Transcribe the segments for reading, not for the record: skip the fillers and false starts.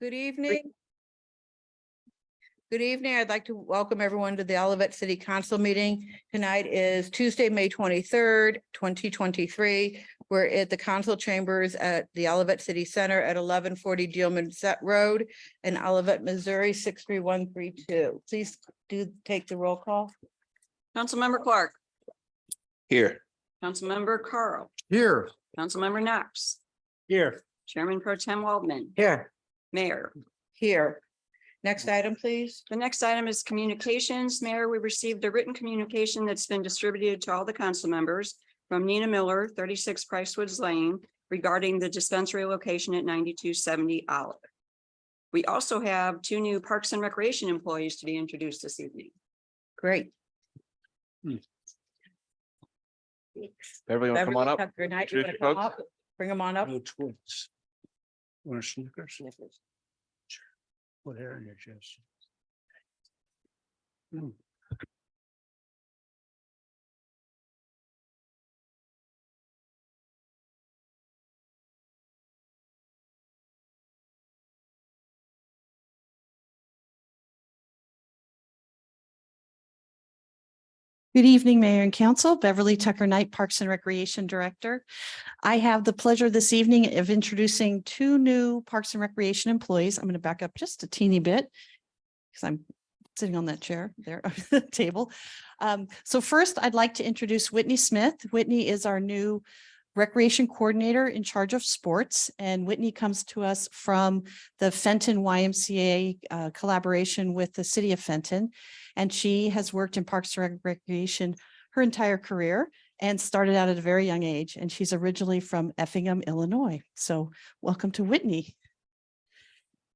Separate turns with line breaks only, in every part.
Good evening. Good evening. I'd like to welcome everyone to the Olivet City Council meeting. Tonight is Tuesday, May 23rd, 2023. We're at the council chambers at the Olivet City Center at 1140 Dealman Set Road in Olivet, Missouri, 63132. Please do take the roll call.
Councilmember Clark,
Here.
Councilmember Carl,
Here.
Councilmember Knox,
Here.
Chairman Pro Tem Waldman,
Here.
Mayor.
Here. Next item, please.
The next item is communications. Mayor, we received a written communication that's been distributed to all the council members from Nina Miller, 36 Pricewoods Lane, regarding the dispensary location at 9270 Olive. We also have two new Parks and Recreation employees to be introduced this evening.
Great.
Everybody want to come on up?
Tucker, Knight, you wanna
Introduce
come
your folks.
up? Bring them on up.
No twins. Want a Snickers? What hair in your chest?
Good evening, Mayor and Council. Beverly Tucker Knight, Parks and Recreation Director. I have the pleasure this evening of introducing two new Parks and Recreation employees. I'm going to back up just a teeny bit because I'm sitting on that chair there on the table. So first, I'd like to introduce Whitney Smith. Whitney is our new Recreation Coordinator in charge of sports, and Whitney comes to us from the Fenton YMCA collaboration with the City of Fenton. And she has worked in Parks and Recreation her entire career and started out at a very young age. And she's originally from Effingham, Illinois. So welcome to Whitney.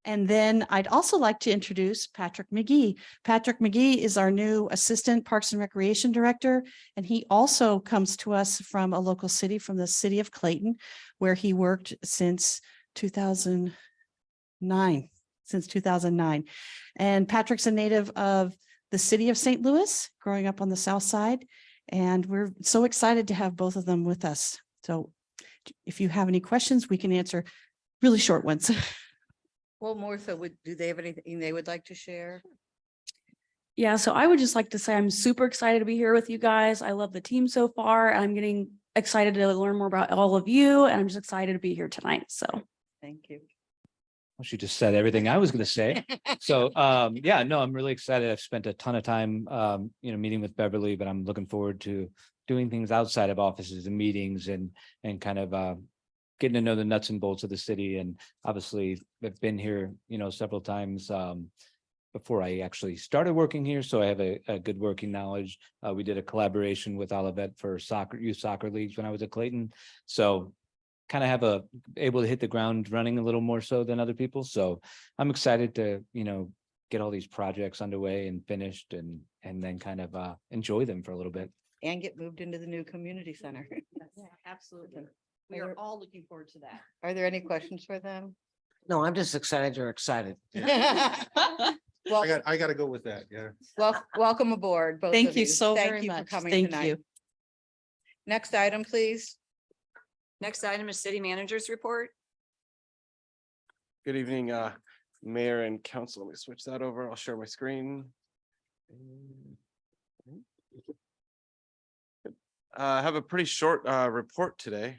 And then I'd also like to introduce Patrick McGee. Patrick McGee is our new Assistant Parks and Recreation Director. And he also comes to us from a local city, from the city of Clayton, where he worked since 2009. And Patrick's a native of the city of St. Louis, growing up on the south side. And we're so excited to have both of them with us. So if you have any questions, we can answer really short ones.
Well, more so, do they have anything they would like to share?
Yeah, so I would just like to say I'm super excited to be here with you guys. I love the team so far. I'm getting excited to learn more about all of you, and I'm just excited to be here tonight. So
Thank you.
Well, she just said everything I was going to say. So, yeah, no, I'm really excited. I've spent a ton of time, meeting with Beverly, but I'm looking forward to doing things outside of offices and meetings and kind of getting to know the nuts and bolts of the city. And obviously I've been here, several times before I actually started working here. So I have a good working knowledge. We did a collaboration with Olivet for youth soccer leagues when I was at Clayton. So kind of have able to hit the ground running a little more so than other people. So I'm excited to, get all these projects underway and finished and then kind of enjoy them for a little bit.
And get moved into the new community center.
Yeah, absolutely. We are all looking forward to that.
Are there any questions for them?
No, I'm just excited you're excited.
Well,
I gotta go with that, yeah.
welcome aboard. both
Thank
of
you so
Thank
very
you for
much.
coming
Thank
tonight.
you.
Next item, please.
Next item is city manager's report.
Good evening, Mayor and Council. Let me switch that over. I'll share my screen. I have a pretty short report today.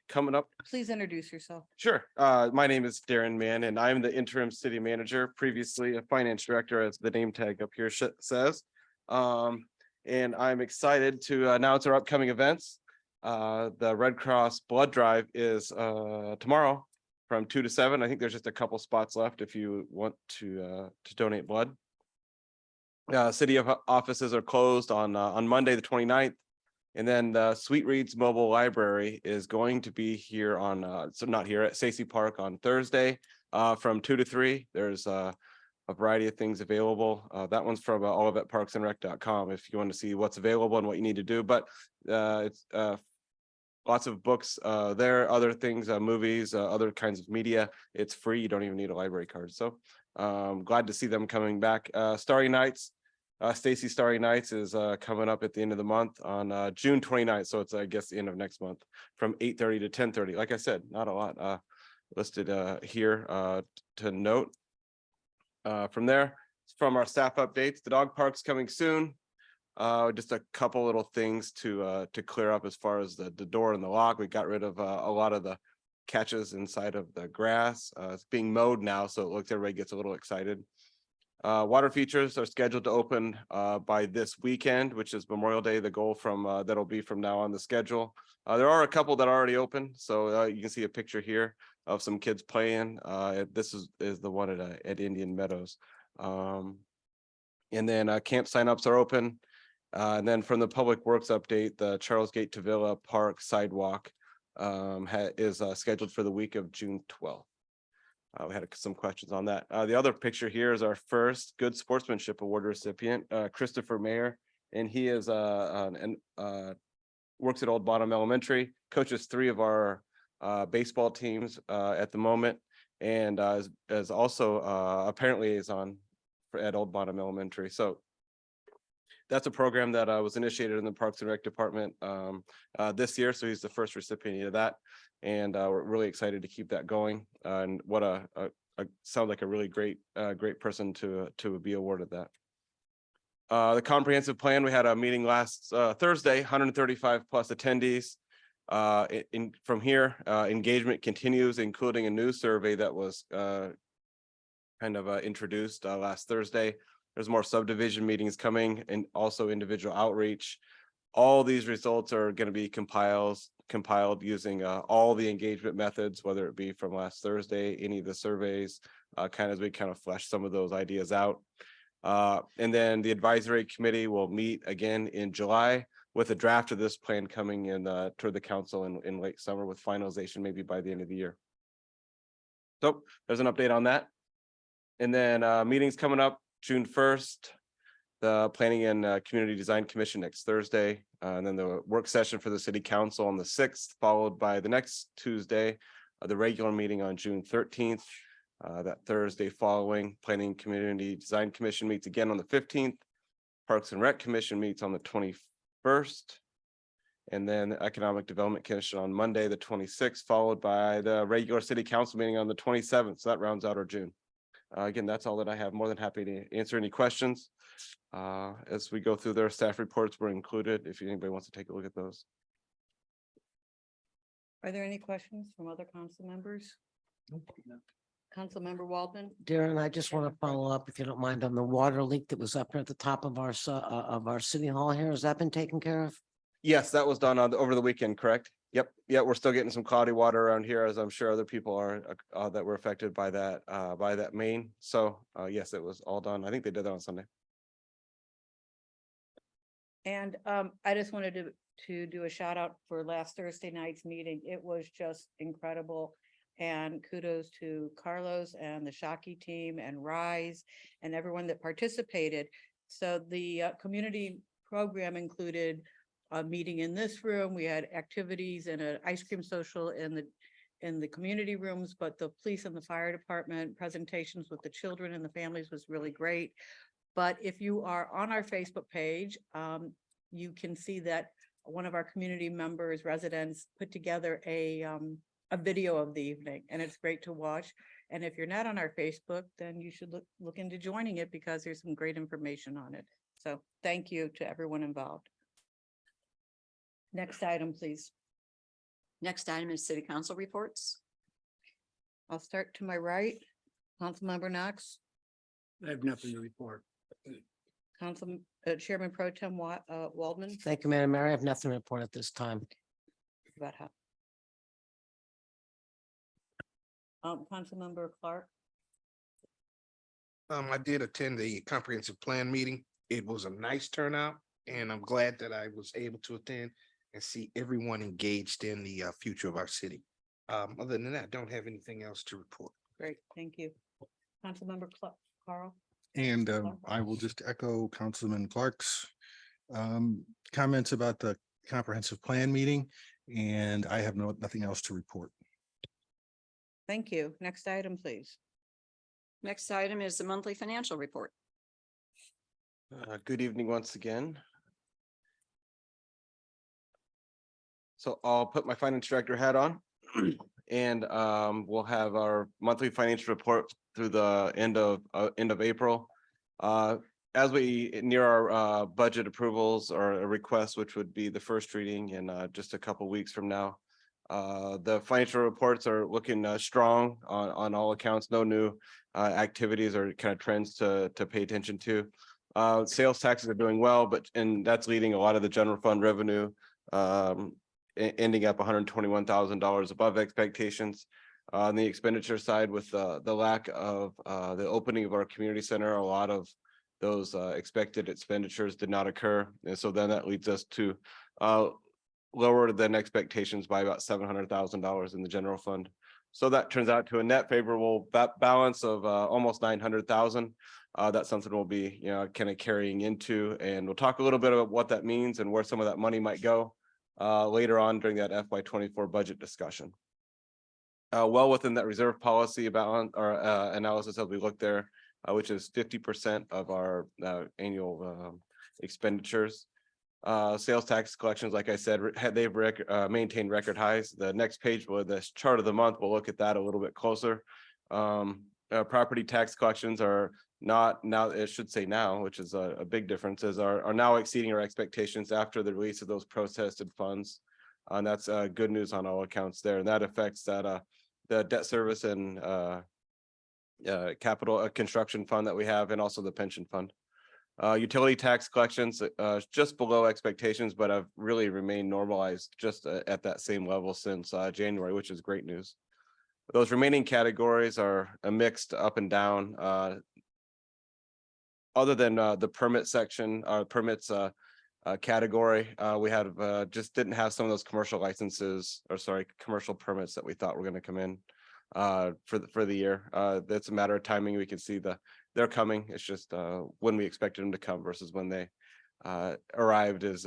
Coming up.
Please introduce yourself.
Sure. My name is Darren Mann and I'm the interim city manager, previously a finance director, as the name tag up here says. And I'm excited to announce our upcoming events. The Red Cross blood drive is tomorrow from 2 to 7. I think there's just a couple spots left if you want to donate blood. City offices are closed on Monday, the 29th. And then the Sweet Reads Mobile Library is going to be here on, so not here, at Stacey Park on Thursday from 2 to 3. There's a variety of things available. That one's from olivetparksandrec.com if you want to see what's available and what you need to do. But it's lots of books there, other things, movies, other kinds of media. It's free. You don't even need a library card. So glad to see them coming back. Starry Nights. Stacey Starry Nights is coming up at the end of the month on June 29th. So it's, I guess, the end of next month from 8:30 to 10:30. Like I said, not a lot. listed here to note. From there, from our staff updates, the dog park's coming soon. Just a couple little things to clear up as far as the door and the lock. We got rid of a lot of the catches inside of the grass. It's being mowed now, so it looks everybody gets a little excited. Water features are scheduled to open by this weekend, which is Memorial Day. The goal from that'll be from now on the schedule. There are a couple that are already open, so you can see a picture here of some kids playing. This is the one at Indian Meadows. And then camp signups are open. And then from the Public Works update, the Charles Gate to Villa Park sidewalk is scheduled for the week of June 12th. We had some questions on that. The other picture here is our first Good Sportsmanship Award recipient, Christopher Mayer, and he is works at Old Bottom Elementary, coaches 3 of our baseball teams at the moment, and is also apparently liaison at Old Bottom Elementary. So that's a program that was initiated in the Parks and Rec Department this year. So he's the first recipient of that. And we're really excited to keep that going. And what a sounds like a really great person to be awarded that. The comprehensive plan, we had a meeting last Thursday, 135 plus attendees. From here, engagement continues, including a new survey that was kind of introduced last Thursday. There's more subdivision meetings coming and also individual outreach. All these results are going to be compiled using all the engagement methods, whether it be from last Thursday, any of the surveys, as we flesh some of those ideas out. And then the advisory committee will meet again in July with a draft of this plan coming in toward the council in late summer with finalization maybe by the end of the year. So there's an update on that. And then meetings coming up June 1st, the Planning and Community Design Commission next Thursday, and then the work session for the City Council on the 6th, followed by the next Tuesday, the regular meeting on June 13th. That Thursday following, Planning Community Design Commission meets again on the 15th. Parks and Rec Commission meets on the 21st. And then the Economic Development Commission on Monday, the 26th, followed by the regular City Council meeting on the 27th. So that rounds out our June. Again, that's all that I have. More than happy to answer any questions. As we go through their staff reports were included, if anybody wants to take a look at those.
Are there any questions from other council members? Councilmember Waldman?
Darren, I just want to follow up, if you don't mind, on the water leak that was up at the top of our city hall here. Has that been taken care of?
Yes, that was done over the weekend, correct? Yep. Yeah, we're still getting some cloudy water around here, as I'm sure other people are that were affected by that main. So yes, it was all done. I think they did that on Sunday.
And I just wanted to do a shout out for last Thursday night's meeting. It was just incredible. And kudos to Carlos and the Shockey team and Rise and everyone that participated. So the community program included a meeting in this room. We had activities and an ice cream social in the community rooms, but the police and the fire department presentations with the children and the families was really great. But if you are on our Facebook page, you can see that one of our community members, residents, put together a video of the evening, and it's great to watch. And if you're not on our Facebook, then you should look into joining it because there's some great information on it. So thank you to everyone involved. Next item, please.
Next item is City Council reports.
I'll start to my right. Councilmember Knox,
I have nothing to report.
Chairman Pro Tem Waldman.
Thank you, Madam Mayor. I have nothing to report at this time.
About how? Councilmember Clark.
I did attend the comprehensive plan meeting. It was a nice turnout, and I'm glad that I was able to attend and see everyone engaged in the future of our city. Other than that, I don't have anything else to report.
Great, thank you. Councilmember Carl.
And I will just echo Councilman Clark's comments about the comprehensive plan meeting, and I have nothing else to report.
Thank you. Next item, please.
Next item is the monthly financial report.
Good evening once again. So I'll put my finance director hat on And we'll have our monthly financial report through the end of April. As we near our budget approvals or requests, which would be the first reading in just a couple weeks from now. The financial reports are looking strong on all accounts. No new activities or kind of trends to pay attention to. Sales taxes are doing well, and that's leading a lot of the general fund revenue ending up $121,000 above expectations. On the expenditure side, with the lack of the opening of our community center, a lot of those expected expenditures did not occur. And so then that leads us to lower than expectations by about $700,000 in the general fund. So that turns out to a net favorable balance of almost 900,000. That's something we'll be, kind of carrying into, and we'll talk a little bit about what that means and where some of that money might go later on during that FY24 budget discussion. Well within that reserve policy balance or analysis as we look there, which is 50% of our annual expenditures. Sales tax collections, like I said, they've maintained record highs. The next page with this chart of the month, we'll look at that a little bit closer. Property tax collections are not now, it should say now, which is a big difference, are now exceeding our expectations after the release of those protested funds. And that's good news on all accounts there. And that affects that the debt service and capital construction fund that we have, and also the pension fund. Utility tax collections just below expectations, but have really remained normalized just at that same level since January, which is great news. Those remaining categories are a mixed up and down. Other than the permit section, permits category, we have just didn't have some of those commercial licenses, or sorry, commercial permits that we thought were going to come in for the year. That's a matter of timing. We can see they're coming. It's just when we expected them to come versus when they arrived is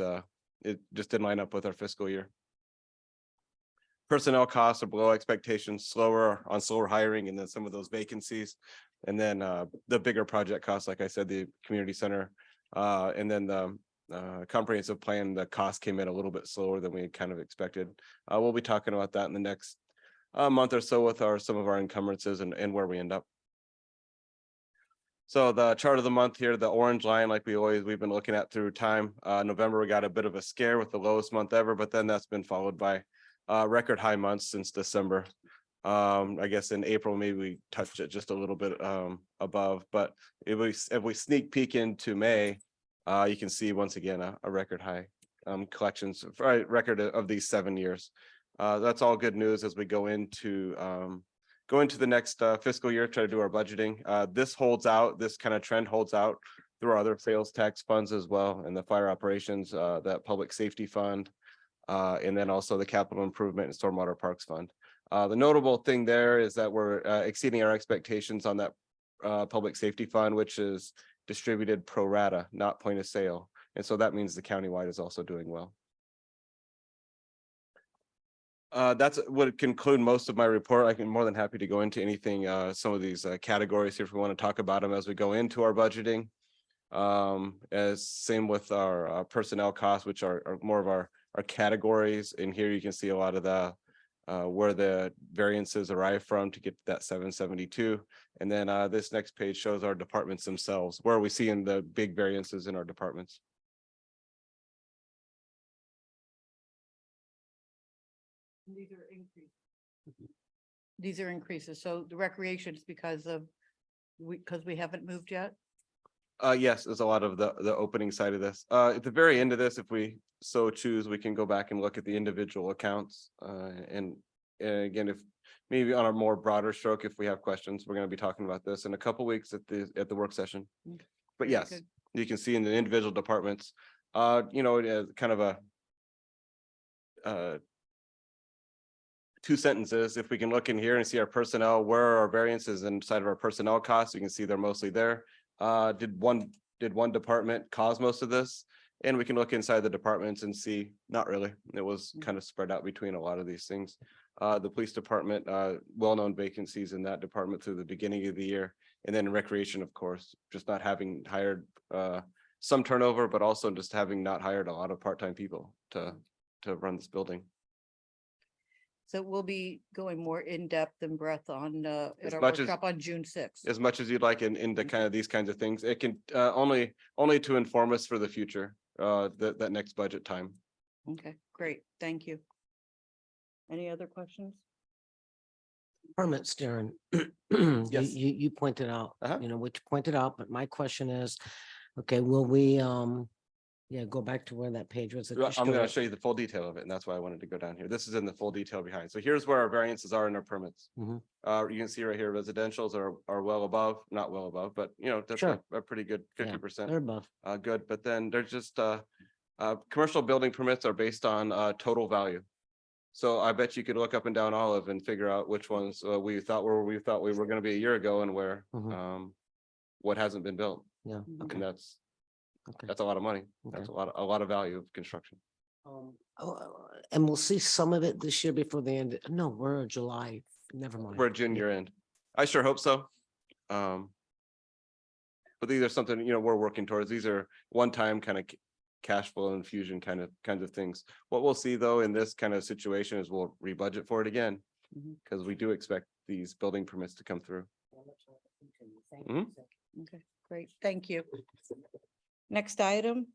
it just didn't line up with our fiscal year. Personnel costs are below expectations, slower hiring, and then some of those vacancies. And then the bigger project costs, like I said, the community center, and then the comprehensive plan, the cost came in a little bit slower than we had kind of expected. We'll be talking about that in the next month or so with some of our encumbrances and where we end up. So the chart of the month here, the orange line, like we've been looking at through time. November, we got a bit of a scare with the lowest month ever, but then that's been followed by record high months since December. I guess in April, maybe we touched it just a little bit above, but if we sneak peek into May, you can see once again a record high collections record of these 7 years. That's all good news as we go into the next fiscal year, try to do our budgeting. This kind of trend holds out through our other sales tax funds as well, and the fire operations, that public safety fund, and then also the capital improvement and stormwater parks fund. The notable thing there is that we're exceeding our expectations on that public safety fund, which is distributed pro rata, not point of sale. And so that means the countywide is also doing well. That's what would conclude most of my report. I can more than happy to go into anything, some of these categories here if we want to talk about them as we go into our budgeting. As same with our personnel costs, which are more of our categories. And here you can see a lot of the where the variances arrive from to get to that 772. And then this next page shows our departments themselves. Where are we seeing the big variances in our departments?
These are increases. These are increases. So the recreation is because we haven't moved yet.
Yes, there's a lot of the opening side of this. At the very end of this, if we so choose, we can go back and look at the individual accounts. And again, if maybe on a more broader stroke, if we have questions, we're going to be talking about this in a couple weeks at the work session. But yes,
good.
You can see in the individual departments, kind of a two sentences. If we can look in here and see our personnel, where are our variances inside of our personnel costs, you can see they're mostly there. Did one department cause most of this? And we can look inside the departments and see, not really. It was kind of spread out between a lot of these things. The police department, well-known vacancies in that department through the beginning of the year. And then recreation, of course, just not having hired some turnover, but also just having not hired a lot of part-time people to run this building.
So we'll be going more in depth and breadth on
As
at our
much as-
workshop on June sixth.
As much as you'd like into kind of these kinds of things, it can only to inform us for the future, that next budget time.
Okay, great. Thank you. Any other questions?
Permits, Darren. You,
Yes.
you pointed out,
Uh-huh.
you know, what you pointed out, but my question is, okay, will we, go back to where that page was. that you
I'm
showed
gonna
us.
show you the full detail of it, and that's why I wanted to go down here. This is in the full detail behind. So here's where our variances are in our permits.
Mhm.
You can see right here, residentials are well above, not well above, but that's
Sure.
a pretty good
Yeah,
50%.
They're above.
Good, but then there's just commercial building permits are based on total value. So I bet you could look up and down Olive and figure out which ones we thought we were gonna be a year ago and where
Mhm.
what hasn't been built.
Yeah, okay,
And that's
okay.
a lot of money. That's
Okay.
a lot of value of construction.
And we'll see some of it this year before the end. No, we're July, never mind.
We're junior end. I sure hope so. But these are something, we're working towards. These are one-time kind of cash flow infusion kinds of things. What we'll see though in this kind of situation is we'll rebudget for it again.
Mhm.
Because we do expect these building permits to come through. Mhm.
Okay, great. Thank you. Next item.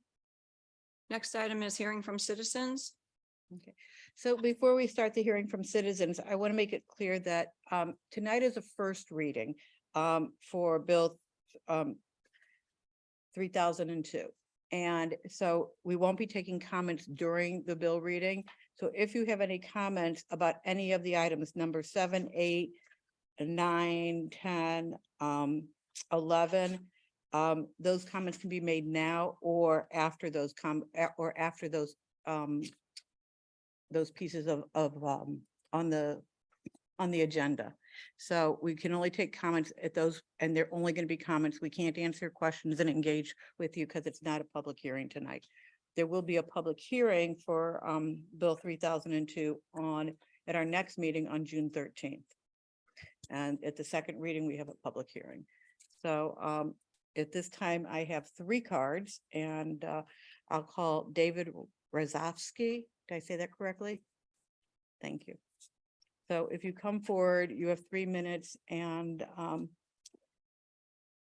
Next item is hearing from citizens.
Okay, so before we start the hearing from citizens, I want to make it clear that tonight is a first reading for Bill 3002. And so we won't be taking comments during the bill reading. So if you have any comments about any of the items, number 7, 8, 9, 10, 11, those comments can be made now or after those those pieces of on the agenda. So we can only take comments at those, and they're only going to be comments. We can't answer questions and engage with you because it's not a public hearing tonight. There will be a public hearing for Bill 3002 at our next meeting on June 13th. And at the second reading, we have a public hearing. So at this time, I have 3 cards, and I'll call David Razowski. Did I say that correctly? Thank you. So if you come forward, you have 3 minutes, and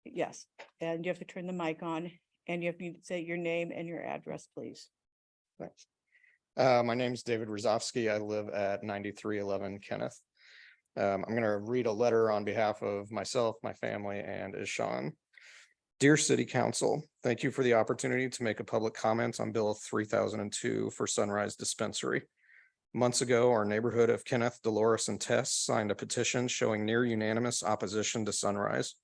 yes, and you have to turn the mic on, and you have to say your name and your address, please.
Thanks. My name is David Rozovsky. I live at 9311 Kenneth. I'm going to read a letter on behalf of myself, my family, and Ishan. Dear City Council, thank you for the opportunity to make a public comment on Bill 3002 for Sunrise Dispensary. Months ago, our neighborhood of Kenneth, Dolores, and Tess signed a petition showing near unanimous opposition to Sunrise.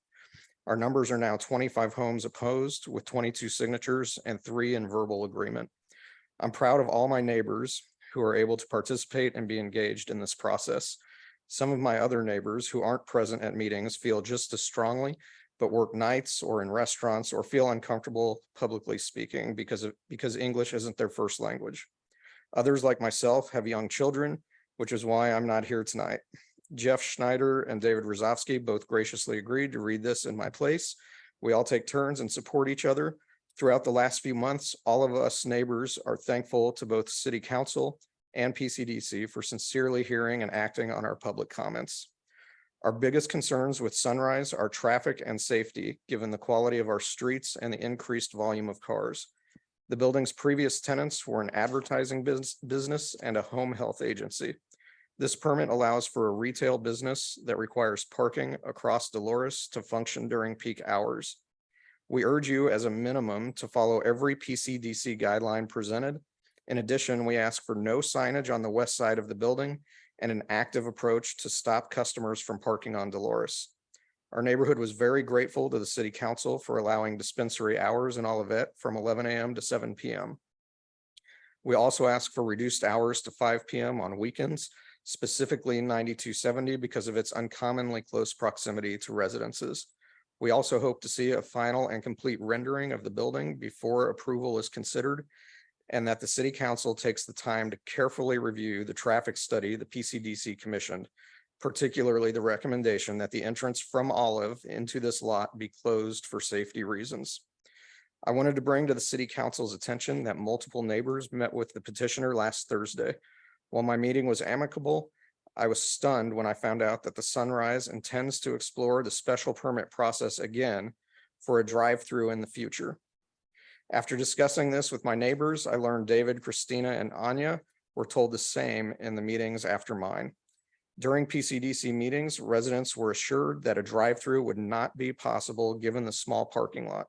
Our numbers are now 25 homes opposed with 22 signatures and 3 in verbal agreement. I'm proud of all my neighbors who are able to participate and be engaged in this process. Some of my other neighbors who aren't present at meetings feel just as strongly, but work nights or in restaurants or feel uncomfortable publicly speaking because English isn't their first language. Others like myself have young children, which is why I'm not here tonight. Jeff Schneider and David Rozovsky both graciously agreed to read this in my place. We all take turns and support each other. Throughout the last few months, all of us neighbors are thankful to both City Council and PCDC for sincerely hearing and acting on our public comments. Our biggest concerns with Sunrise are traffic and safety, given the quality of our streets and the increased volume of cars. The building's previous tenants were an advertising business and a home health agency. This permit allows for a retail business that requires parking across Dolores to function during peak hours. We urge you as a minimum to follow every PCDC guideline presented. In addition, we ask for no signage on the west side of the building and an active approach to stop customers from parking on Dolores. Our neighborhood was very grateful to the City Council for allowing dispensary hours in Olivet from 11 a.m. to 7 p.m. We also ask for reduced hours to 5 p.m. on weekends, specifically 9270 because of its uncommonly close proximity to residences. We also hope to see a final and complete rendering of the building before approval is considered, and that the City Council takes the time to carefully review the traffic study the PCDC commissioned, particularly the recommendation that the entrance from Olive into this lot be closed for safety reasons. I wanted to bring to the City Council's attention that multiple neighbors met with the petitioner last Thursday. While my meeting was amicable, I was stunned when I found out that the Sunrise intends to explore the special permit process again for a drive-through in the future. After discussing this with my neighbors, I learned David, Christina, and Anya were told the same in the meetings after mine. During PCDC meetings, residents were assured that a drive-through would not be possible given the small parking lot.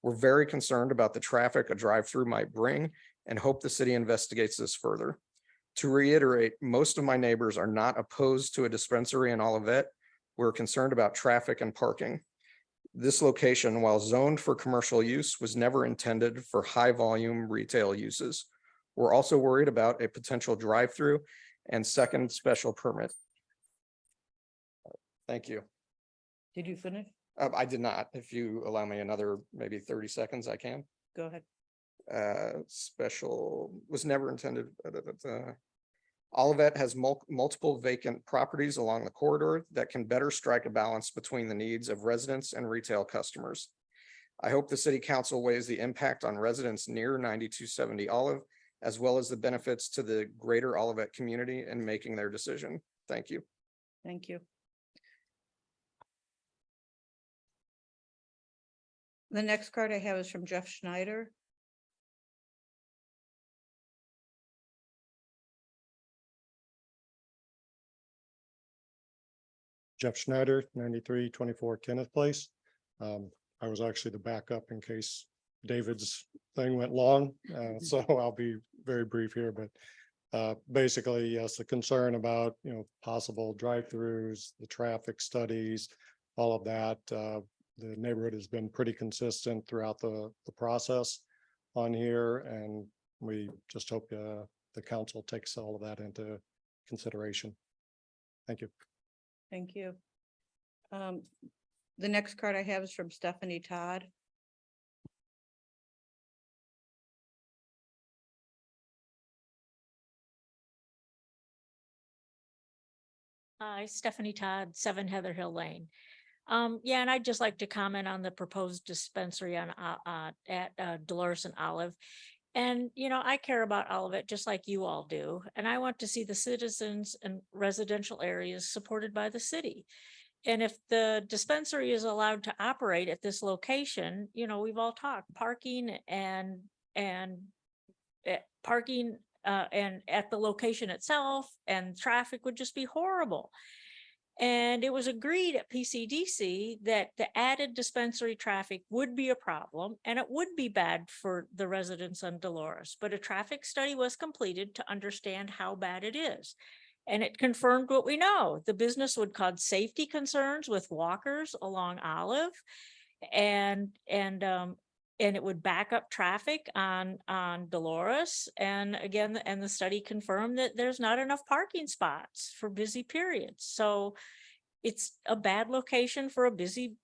We're very concerned about the traffic a drive-through might bring and hope the city investigates this further. To reiterate, most of my neighbors are not opposed to a dispensary in Olivet. We're concerned about traffic and parking. This location, while zoned for commercial use, was never intended for high-volume retail uses. We're also worried about a potential drive-through and second special permit. Thank you.
Did you finish?
I did not. If you allow me another maybe 30 seconds, I can.
Go ahead.
Special was never intended. Olivet has multiple vacant properties along the corridor that can better strike a balance between the needs of residents and retail customers. I hope the city council weighs the impact on residents near 9270 Olive, as well as the benefits to the greater Olivet community in making their decision. Thank you.
Thank you. The next card I have is from Jeff Schneider.
Jeff Schneider, 9324 Kenneth Place. I was actually the backup in case David's thing went long, so I'll be very brief here, but basically, yes, the concern about, possible drive-throughs, the traffic studies, all of that. The neighborhood has been pretty consistent throughout the process on here, and we just hope the council takes all of that into consideration. Thank you.
Thank you. The next card I have is from Stephanie Todd.
Hi, Stephanie Todd, 7 Heather Hill Lane. Yeah, and I'd just like to comment on the proposed dispensary on at Dolores and Olive. And, I care about Olivet just like you all do. And I want to see the citizens and residential areas supported by the city. And if the dispensary is allowed to operate at this location, we've all talked parking and parking and at the location itself, and traffic would just be horrible. And it was agreed at PCDC that the added dispensary traffic would be a problem and it would be bad for the residents on Dolores. But a traffic study was completed to understand how bad it is. And it confirmed what we know. The business would cause safety concerns with walkers along Olive, and it would back up traffic on Dolores. And again, the study confirmed that there's not enough parking spots for busy periods. So it's a bad location for a busy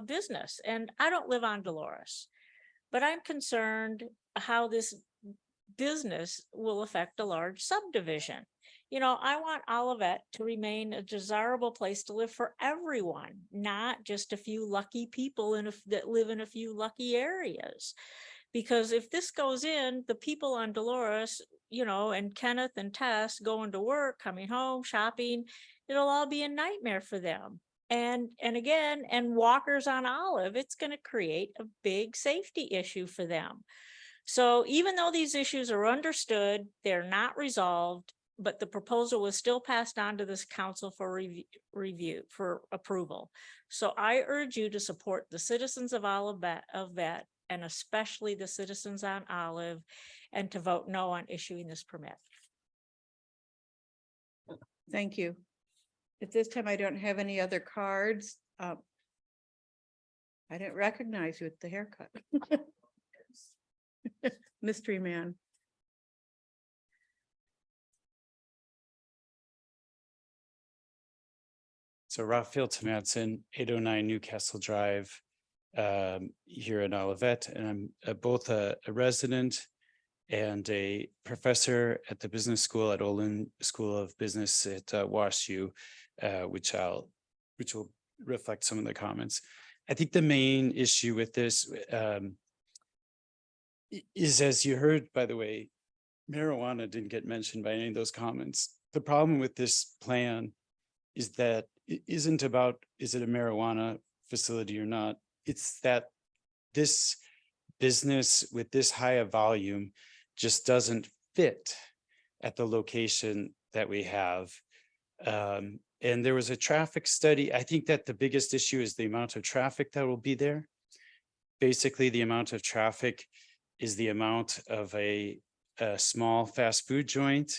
business. And I don't live on Dolores, but I'm concerned how this business will affect a large subdivision. I want Olivet to remain a desirable place to live for everyone, not just a few lucky people that live in a few lucky areas. Because if this goes in, the people on Dolores, and Kenneth and Tess going to work, coming home, shopping, it'll all be a nightmare for them. And walkers on Olive, it's going to create a big safety issue for them. So even though these issues are understood, they're not resolved, but the proposal was still passed on to this council for review, for approval. So I urge you to support the citizens of Olivet, and especially the citizens on Olive, and to vote no on issuing this permit.
Thank you. At this time, I don't have any other cards. I didn't recognize you with the haircut. Mystery man.
So Raphael Tonatson, 809 Newcastle Drive, here in Olivet, and I'm both a resident and a professor at the business school at Olin School of Business at WashU, which will reflect some of the comments. I think the main issue with this is, as you heard, by the way, marijuana didn't get mentioned by any of those comments. the problem with this plan is that it isn't about, is it a marijuana facility or not? It's that this business with this high a volume just doesn't fit at the location that we have. And there was a traffic study. I think that the biggest issue is the amount of traffic that will be there. Basically, the amount of traffic is the amount of a small fast food joint.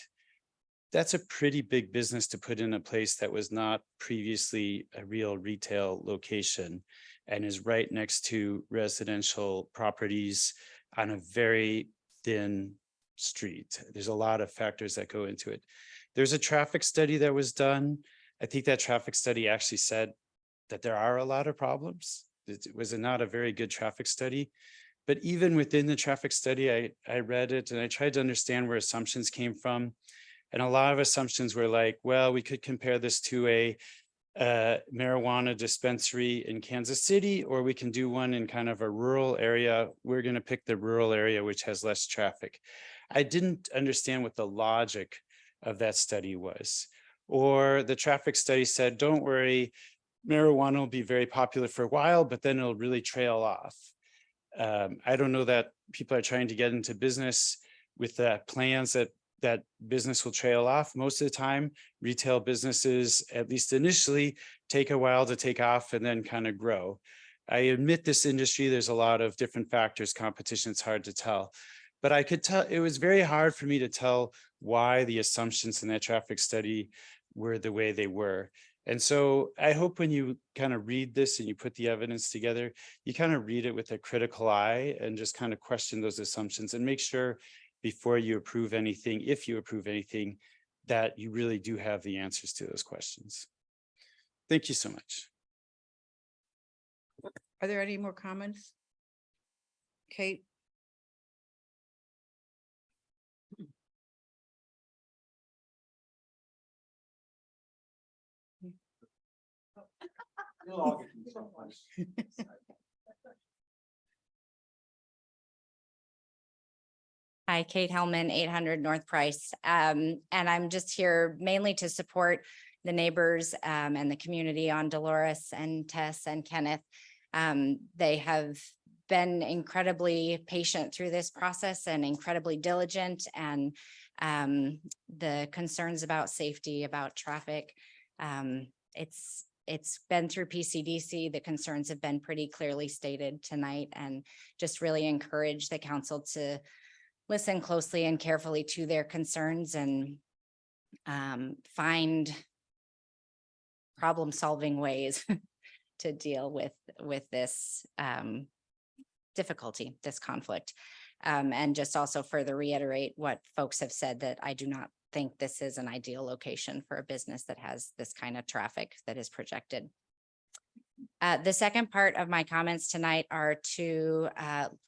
That's a pretty big business to put in a place that was not previously a real retail location and is right next to residential properties on a very thin street. There's a lot of factors that go into it. There's a traffic study that was done. I think that traffic study actually said that there are a lot of problems. It was not a very good traffic study. But even within the traffic study, I read it and I tried to understand where assumptions came from. And a lot of assumptions were like, well, we could compare this to a marijuana dispensary in Kansas City, or we can do one in kind of a rural area. We're going to pick the rural area, which has less traffic. I didn't understand what the logic of that study was. Or the traffic study said, don't worry, marijuana will be very popular for a while, but then it'll really trail off. I don't know that people are trying to get into business with the plans that business will trail off. Most of the time, retail businesses, at least initially, take a while to take off and then kind of grow. I admit this industry, there's a lot of different factors, competition, it's hard to tell. But I could tell, it was very hard for me to tell why the assumptions in that traffic study were the way they were. And so I hope when you kind of read this and you put the evidence together, you kind of read it with a critical eye and just kind of question those assumptions and make sure before you approve anything, if you approve anything, that you really do have the answers to those questions. Thank you so much.
Are there any more comments? Kate?
Hi, Kate Hellman, 800 North Price. And I'm just here mainly to support the neighbors and the community on Dolores and Tess and Kenneth. They have been incredibly patient through this process and incredibly diligent, and the concerns about safety, about traffic. It's been through PCDC. The concerns have been pretty clearly stated tonight, and just really encourage the council to listen closely and carefully to their concerns and find problem-solving ways to deal with this difficulty, this conflict. And just also further reiterate what folks have said, that I do not think this is an ideal location for a business that has this kind of traffic that is projected. The second part of my comments tonight are to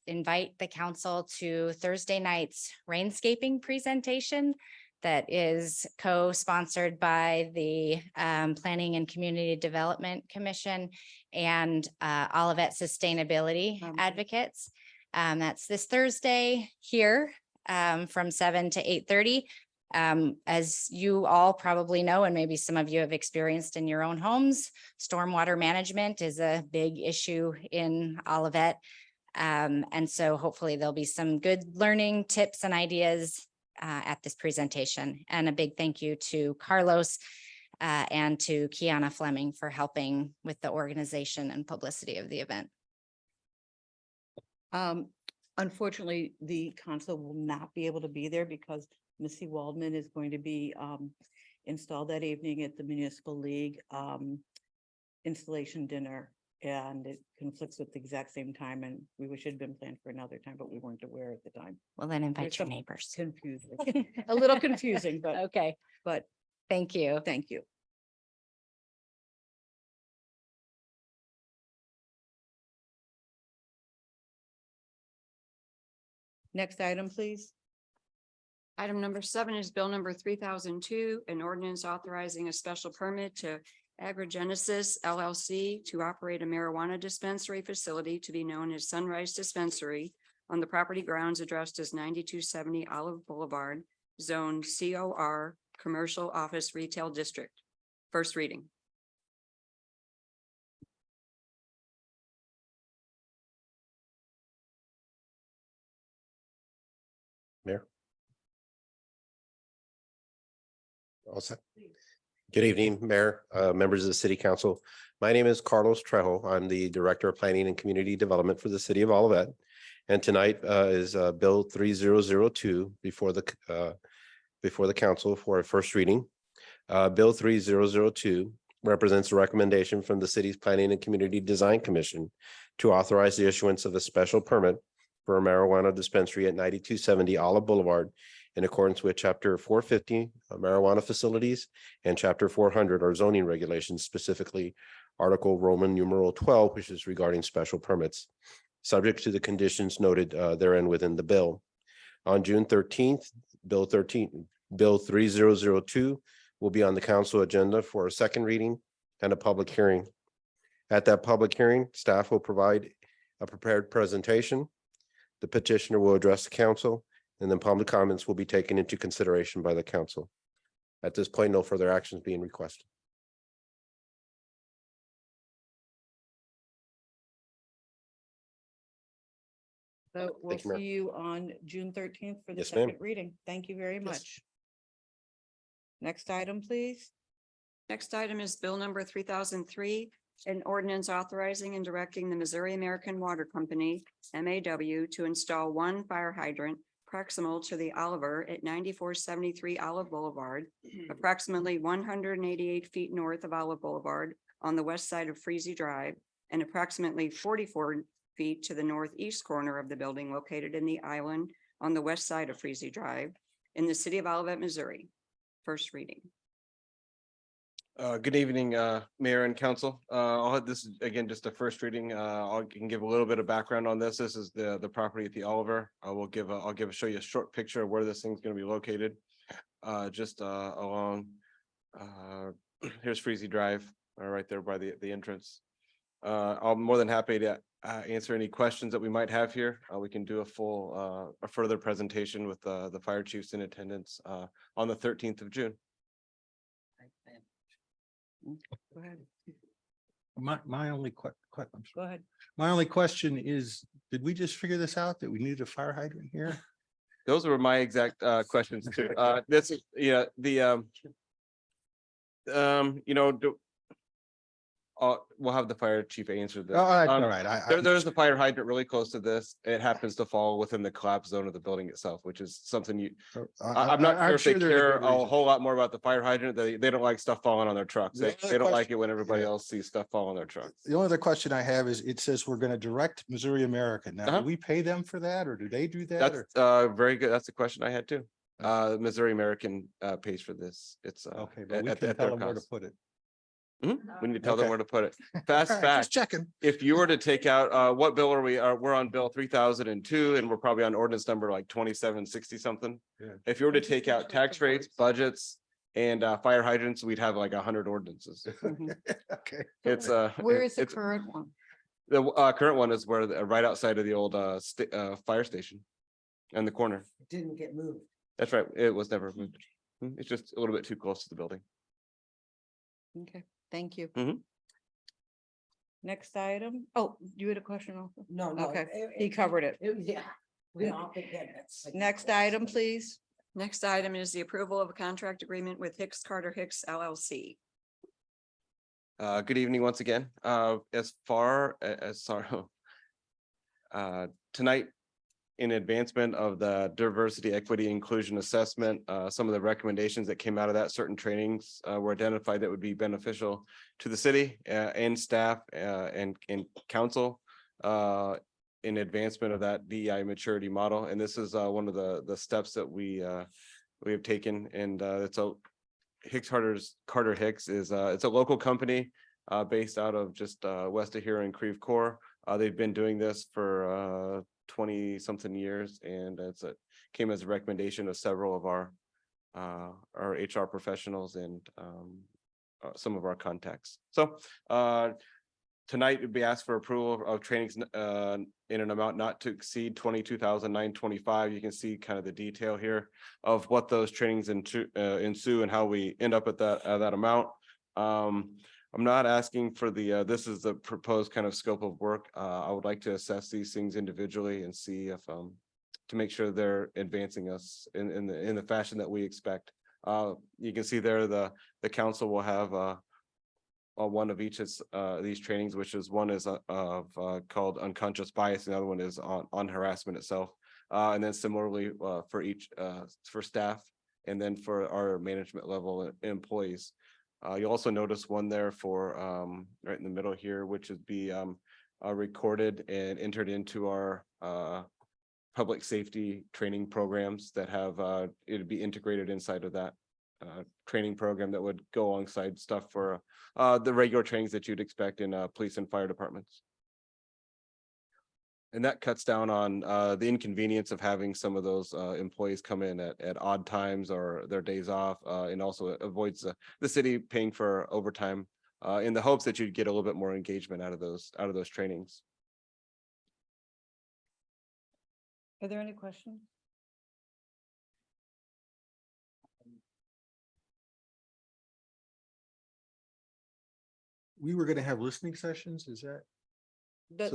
invite the council to Thursday night's rainscaping presentation that is co-sponsored by the Planning and Community Development Commission and Olivet Sustainability Advocates. That's this Thursday here from 7 to 8:30. As you all probably know, and maybe some of you have experienced in your own homes, stormwater management is a big issue in Olivet. And so hopefully there'll be some good learning tips and ideas at this presentation. And a big thank you to Carlos and to Kiana Fleming for helping with the organization and publicity of the event.
Unfortunately, the council will not be able to be there because Missy Waldman is going to be installed that evening at the Municipal League installation dinner, and it conflicts with the exact same time, and we wish it had been planned for another time, but we weren't aware at the time.
Well, then invite
There's
your
some
neighbors.
Confusing, a little confusing, but
Okay, thank you.
thank you. Next item, please.
Item number 7 is bill number 3002, an ordinance authorizing a special permit to Agrigenesis LLC to operate a marijuana dispensary facility to be known as Sunrise Dispensary on the property grounds addressed as 9270 Olive Boulevard, zone COR Commercial Office Retail District. First reading.
Mayor. All set. Good evening, Mayor, members of the City Council. My name is Carlos Trejo. I'm the Director of Planning and Community Development for the City of Olivet. And tonight is Bill 3002 before the council for a first reading. Bill 3002 represents a recommendation from the city's Planning and Community Design Commission to authorize the issuance of a special permit for a marijuana dispensary at 9270 Olive Boulevard in accordance with Chapter 450 marijuana facilities and Chapter 400 our zoning regulations, specifically Article Roman numeral 12, which is regarding special permits, subject to the conditions noted therein within the bill. On June 13th, Bill 3002 will be on the council agenda for a second reading and a public hearing. At that public hearing, staff will provide a prepared presentation. The petitioner will address the council, and then public comments will be taken into consideration by the council. At this point, no further actions being requested.
So we'll
Thank you, Mayor.
see you on June 13th for the
Yes, ma'am.
second reading. Thank you very much. Next item, please.
Next item is Bill number 3003, an ordinance authorizing and directing the Missouri American Water Company, MAW, to install one fire hydrant proximal to the Oliver at 9473 Olive Boulevard, approximately 188 feet north of Olive Boulevard on the west side of Freezy Drive, and approximately 44 feet to the northeast corner of the building located in the island on the west side of Freezy Drive in the city of Olivet, Missouri. First reading.
Good evening, Mayor and Council. I'll have this is, again, just a first reading. I can give a little bit of background on this. This is the property at the Oliver. I'll show you a short picture of where this thing's going to be located. Just along, here's Freezy Drive, right there by the entrance. I'm more than happy to answer any questions that we might have here. We can do a further presentation with the fire chiefs in attendance on the 13th of June.
Go ahead.
My only
Go ahead.
my only question is, did we just figure this out that we needed a fire hydrant here?
Those were my exact questions too. This is, yeah, the we'll have the fire chief answer this.
Oh, that's all right.
There's a fire hydrant really close to this. It happens to fall within the collapse zone of the building itself, which is something I'm not sure if they care a whole lot more about the fire hydrant. They don't like stuff falling on their trucks.
The
They
other
don't like
question-
it when everybody
yeah.
else sees stuff fall on their trucks.
The only other question I have is, it says we're going to direct Missouri American. Now,
Uh-huh.
do we pay them for that, or do they do that?
That's
or-
very good. That's a question I had too. Missouri American pays for this. It's
Okay, but we
at
can
their
tell them where to
cost.
put it.
We need to tell them
Okay.
where to put it. Fast
All right,
fact.
just checking.
If you were to take out, what bill are we, we're on bill 3002 and we're probably on ordinance number like 2760 something.
Yeah.
If you were to take out tax rates, budgets and fire hydrants, we'd have like 100 ordinances.
Okay.
It's
Where is the
it's-
current one?
the current one is where right outside of the old fire station in the corner.
It didn't get moved.
That's right. It was never moved. It's just a little bit too close to the building.
Okay, thank you.
Mhm.
Next item. Oh, you had a question also?
No, no.
Okay, he covered it.
Yeah. We all think that's.
Next item, please.
Next item is the approval of a contract agreement with Hicks Carter Hicks LLC.
Good evening once again. As far as tonight, in advancement of the diversity, equity, inclusion assessment, some of the recommendations that came out of that, certain trainings were identified that would be beneficial to the city and staff and council in advancement of that DEI maturity model. And this is one of the steps that we have taken, and it's a Hicks Carter Hicks is it's a local company based out of just west of here in Creve Coeur. They've been doing this for 20 something years, and came as a recommendation of several of our HR professionals and some of our contacts. So tonight would be asked for approval of trainings in an amount not to exceed 22,925. You can see kind of the detail here of what those trainings ensue and how we end up at that amount. I'm not asking for this is the proposed kind of scope of work. I would like to assess these things individually and see if to make sure they're advancing us in the fashion that we expect. You can see there the council will have one of each of these trainings, which is one is called unconscious bias, and the other one is on harassment itself. And then similarly for each for staff, and then for our management level employees. You also notice one there for right in the middle here, which would be recorded and entered into our public safety training programs that have it'd be integrated inside of that training program that would go alongside stuff for the regular trainings that you'd expect in police and fire departments. And that cuts down on the inconvenience of having some of those employees come in at odd times or their days off, and also avoids the city paying for overtime in the hopes that you'd get a little bit more engagement out of those trainings.
Are there any questions?
We were gonna have listening sessions, is that?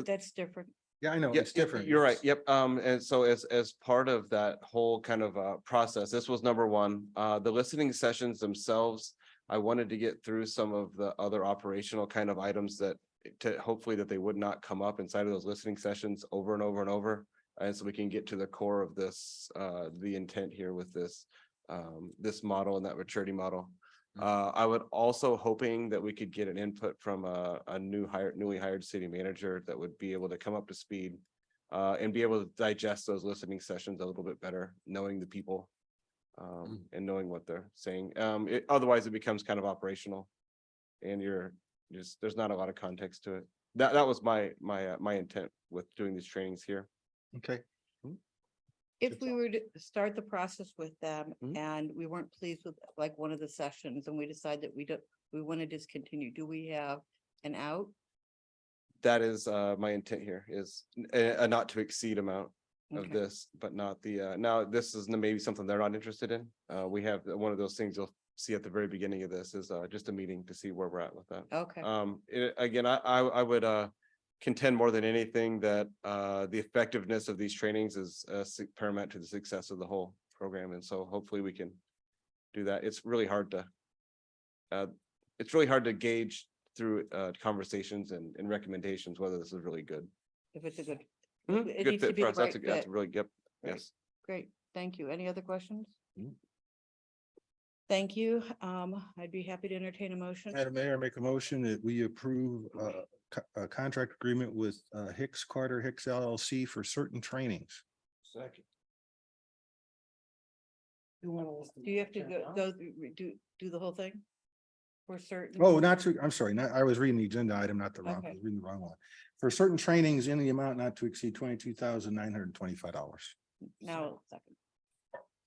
That's different.
Yeah, I know,
Yep,
it's different.
You're right. Yep. And so as part of that whole kind of process, this was number one. The listening sessions themselves, I wanted to get through some of the other operational kind of items that to hopefully that they would not come up inside of those listening sessions over and over and over. And so we can get to the core of this, the intent here with this this model and that maturity model. I would also hoping that we could get an input from a newly hired city manager that would be able to come up to speed and be able to digest those listening sessions a little bit better, knowing the people and knowing what they're saying. Otherwise, it becomes kind of operational, and there's not a lot of context to it. That was my intent with doing these trainings here.
Okay.
If we were to start the process with them
Mhm.
and we weren't pleased with like one of the sessions and we decide that we want to discontinue, do we have an out?
That is my intent here is a not to exceed amount of
Okay.
this, but not the now this is maybe something they're not interested in. We have one of those things you'll see at the very beginning of this is just a meeting to see where we're at with that.
Okay,
Again, I would contend more than anything that the effectiveness of these trainings is paramount to the success of the whole program. And so hopefully we can do that. It's really hard to gauge through conversations and recommendations whether this is really good.
if it's a good.
Mhm.
It
Good
needs to
fit
be
for
the
us. That's
right
that's
fit.
really good.
Right.
Yes.
Great, thank you. Any other questions?
Mhm.
Thank you. I'd be happy to entertain a motion.
Madam Mayor, make a motion that we approve a contract agreement with Hicks Carter Hicks LLC for certain trainings.
Second.
Do you have to go do the whole thing? For certain?
Oh, I'm sorry, I was reading the agenda item, not the wrong, I
Okay.
was reading the wrong one. For certain trainings in the amount not to exceed $22,925.
Now,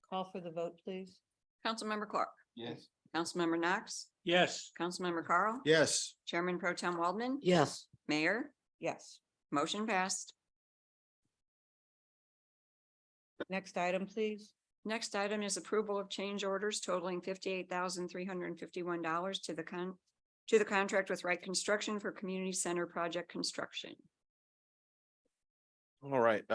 call for the vote, please.
Councilmember Clark,
Yes.
Councilmember Knox,
Yes.
Councilmember Carl.
Yes.
Chairman Pro Tem Waldman,
Yes,
Mayor,
Yes.
motion passed.
Next item, please.
Next item is approval of change orders totaling $58,351 to the contract with Wright Construction for Community Center project construction.
All right,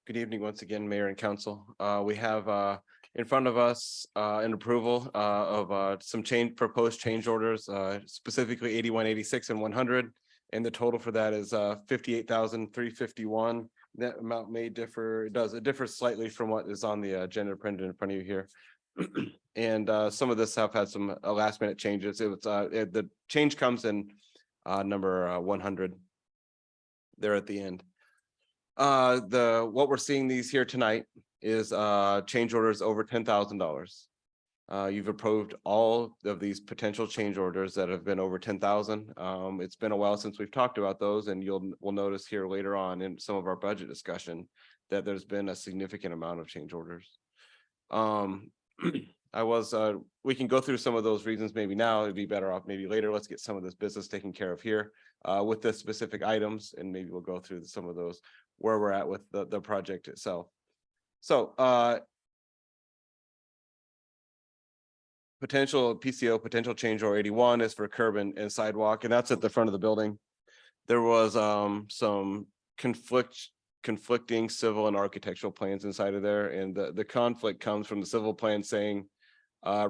good evening once again, Mayor and Council. We have in front of us an approval of some proposed change orders, specifically 81, 86, and 100. And the total for that is 58,351. That amount may differ, it differs slightly from what is on the agenda printed in front of you here. And some of this have had some last minute changes. It was the change comes in number 100 there at the end. What we're seeing these here tonight is change orders over $10,000. You've approved all of these potential change orders that have been over 10,000. It's been a while since we've talked about those, and we'll notice here later on in some of our budget discussion that there's been a significant amount of change orders. we can go through some of those reasons maybe now, it'd be better off maybe later. Let's get some of this business taken care of here with the specific items, and maybe we'll go through some of those where we're at with the project itself. So potential PCO, potential change order 81 is for curb and sidewalk, and that's at the front of the building. There was some conflicting civil and architectural plans inside of there, and the conflict comes from the civil plan saying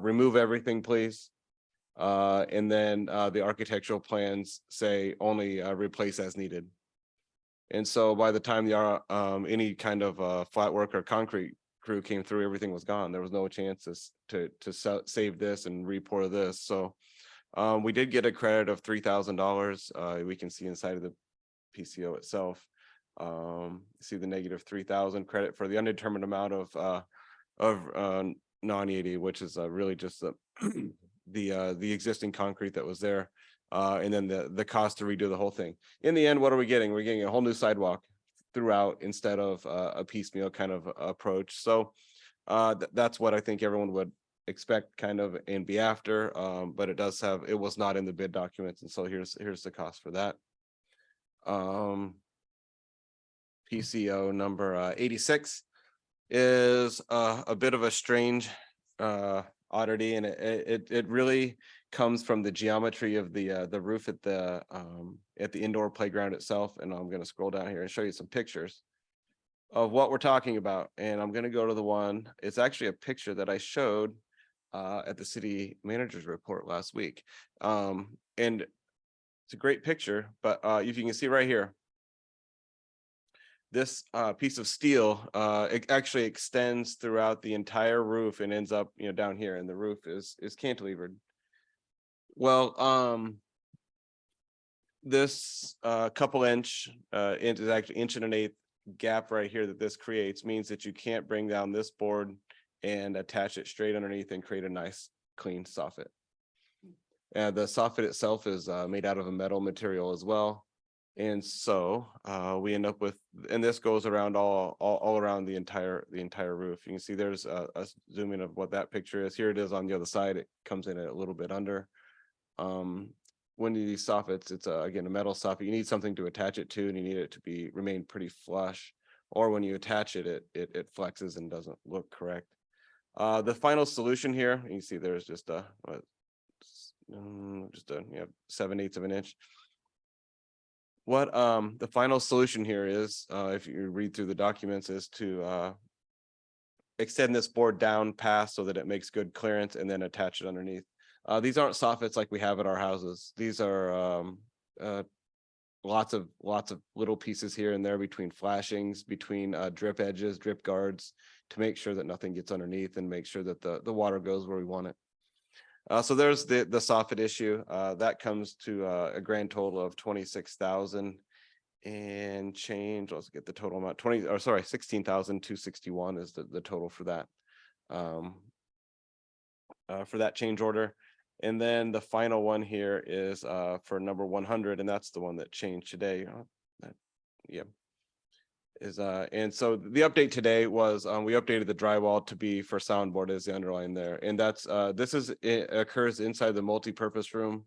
remove everything, please. And then the architectural plans say only replace as needed. And so by the time the any kind of flat work or concrete crew came through, everything was gone. There was no chances to save this and re-pour this. So we did get a credit of $3,000. We can see inside of the PCO itself. See the negative 3,000 credit for the undetermined amount of non-EAD, which is really just the existing concrete that was there. And then the cost to redo the whole thing. In the end, what are we getting? We're getting a whole new sidewalk throughout instead of a piecemeal kind of approach. So that's what I think everyone would expect kind of and be after. But it was not in the bid documents. And so here's the cost for that. PCO number 86 is a bit of a strange oddity, and it really comes from the geometry of the roof at the indoor playground itself. And I'm going to scroll down here and show you some pictures of what we're talking about. And I'm going to go to the one, it's actually a picture that I showed at the city manager's report last week. And it's a great picture, but if you can see right here, this piece of steel, it actually extends throughout the entire roof and ends up, down here, and the roof is cantilevered. Well, this couple inch is actually 1.125" gap right here that this creates means that you can't bring down this board and attach it straight underneath and create a nice clean soffit. And the soffit itself is made out of a metal material as well. And so we end up with, and this goes around all around the entire roof. You can see there's a zoom in of what that picture is. Here it is on the other side. It comes in a little bit under. When you use soffits, it's again a metal soffit. You need something to attach it to, and you need it to remain pretty flush. Or when you attach it, it flexes and doesn't look correct. The final solution here, you see there's just a 7/8 of an inch. What the final solution here is, if you read through the documents, is to extend this board down past so that it makes good clearance and then attach it underneath. These aren't soffits like we have at our houses. These are lots of little pieces here and there between flashings, between drip edges, drip guards, to make sure that nothing gets underneath and make sure that the water goes where we want it. So there's the soffit issue that comes to a grand total of 26,000 and change. Let's get the total amount. 16,261 is the total for that change order. And then the final one here is for number 100, and that's the one that changed today. And so the update today was we updated the drywall to be for soundboard as the underline there, and that's it occurs inside the multi-purpose room,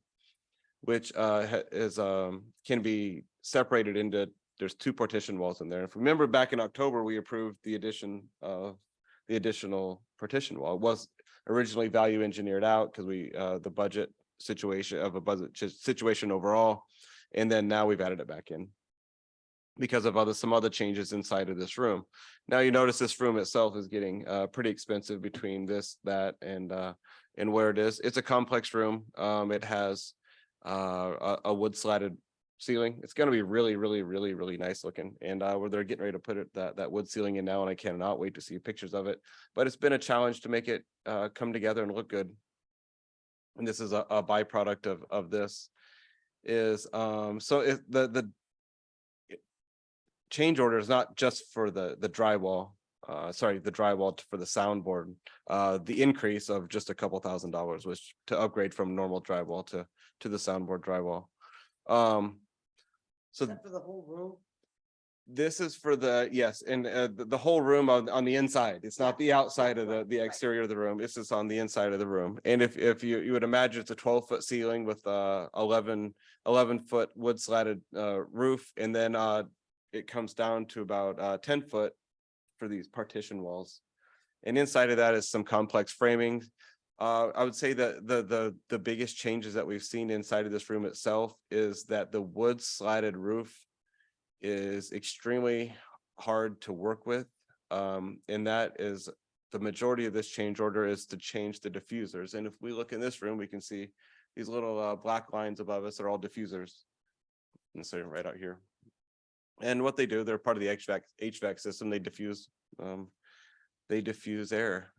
which can be separated into, there's 2 partition walls in there. If you remember back in October, we approved the addition of the additional partition wall. It was originally value engineered out because the budget situation overall, and then now we've added it back in because of some other changes inside of this room. Now you notice this room itself is getting pretty expensive between this, that, and where it is. It's a complex room. It has a wood slatted ceiling. It's going to be really, really, really, really nice looking. And where they're getting ready to put that wood ceiling in now, and I cannot wait to see pictures of it. But it's been a challenge to make it come together and look good. And this is a byproduct of this. Is the change order is not just for the drywall. The drywall for the soundboard. The increase of just a couple $1,000 was to upgrade from normal drywall to the soundboard drywall.
So for the whole room?
This is for the, yes, and the whole room on the inside. It's not the outside of the exterior of the room. This is on the inside of the room. And if you would imagine it's a 12-foot ceiling with 11-foot wood slatted roof, and then it comes down to about 10 foot for these partition walls. And inside of that is some complex framing. I would say that the biggest changes that we've seen inside of this room itself is that the wood slatted roof is extremely hard to work with. And that is the majority of this change order is to change the diffusers. And if we look in this room, we can see these little black lines above us are all diffusers. And so right out here. And what they do, they're part of the HVAC system. They diffuse air.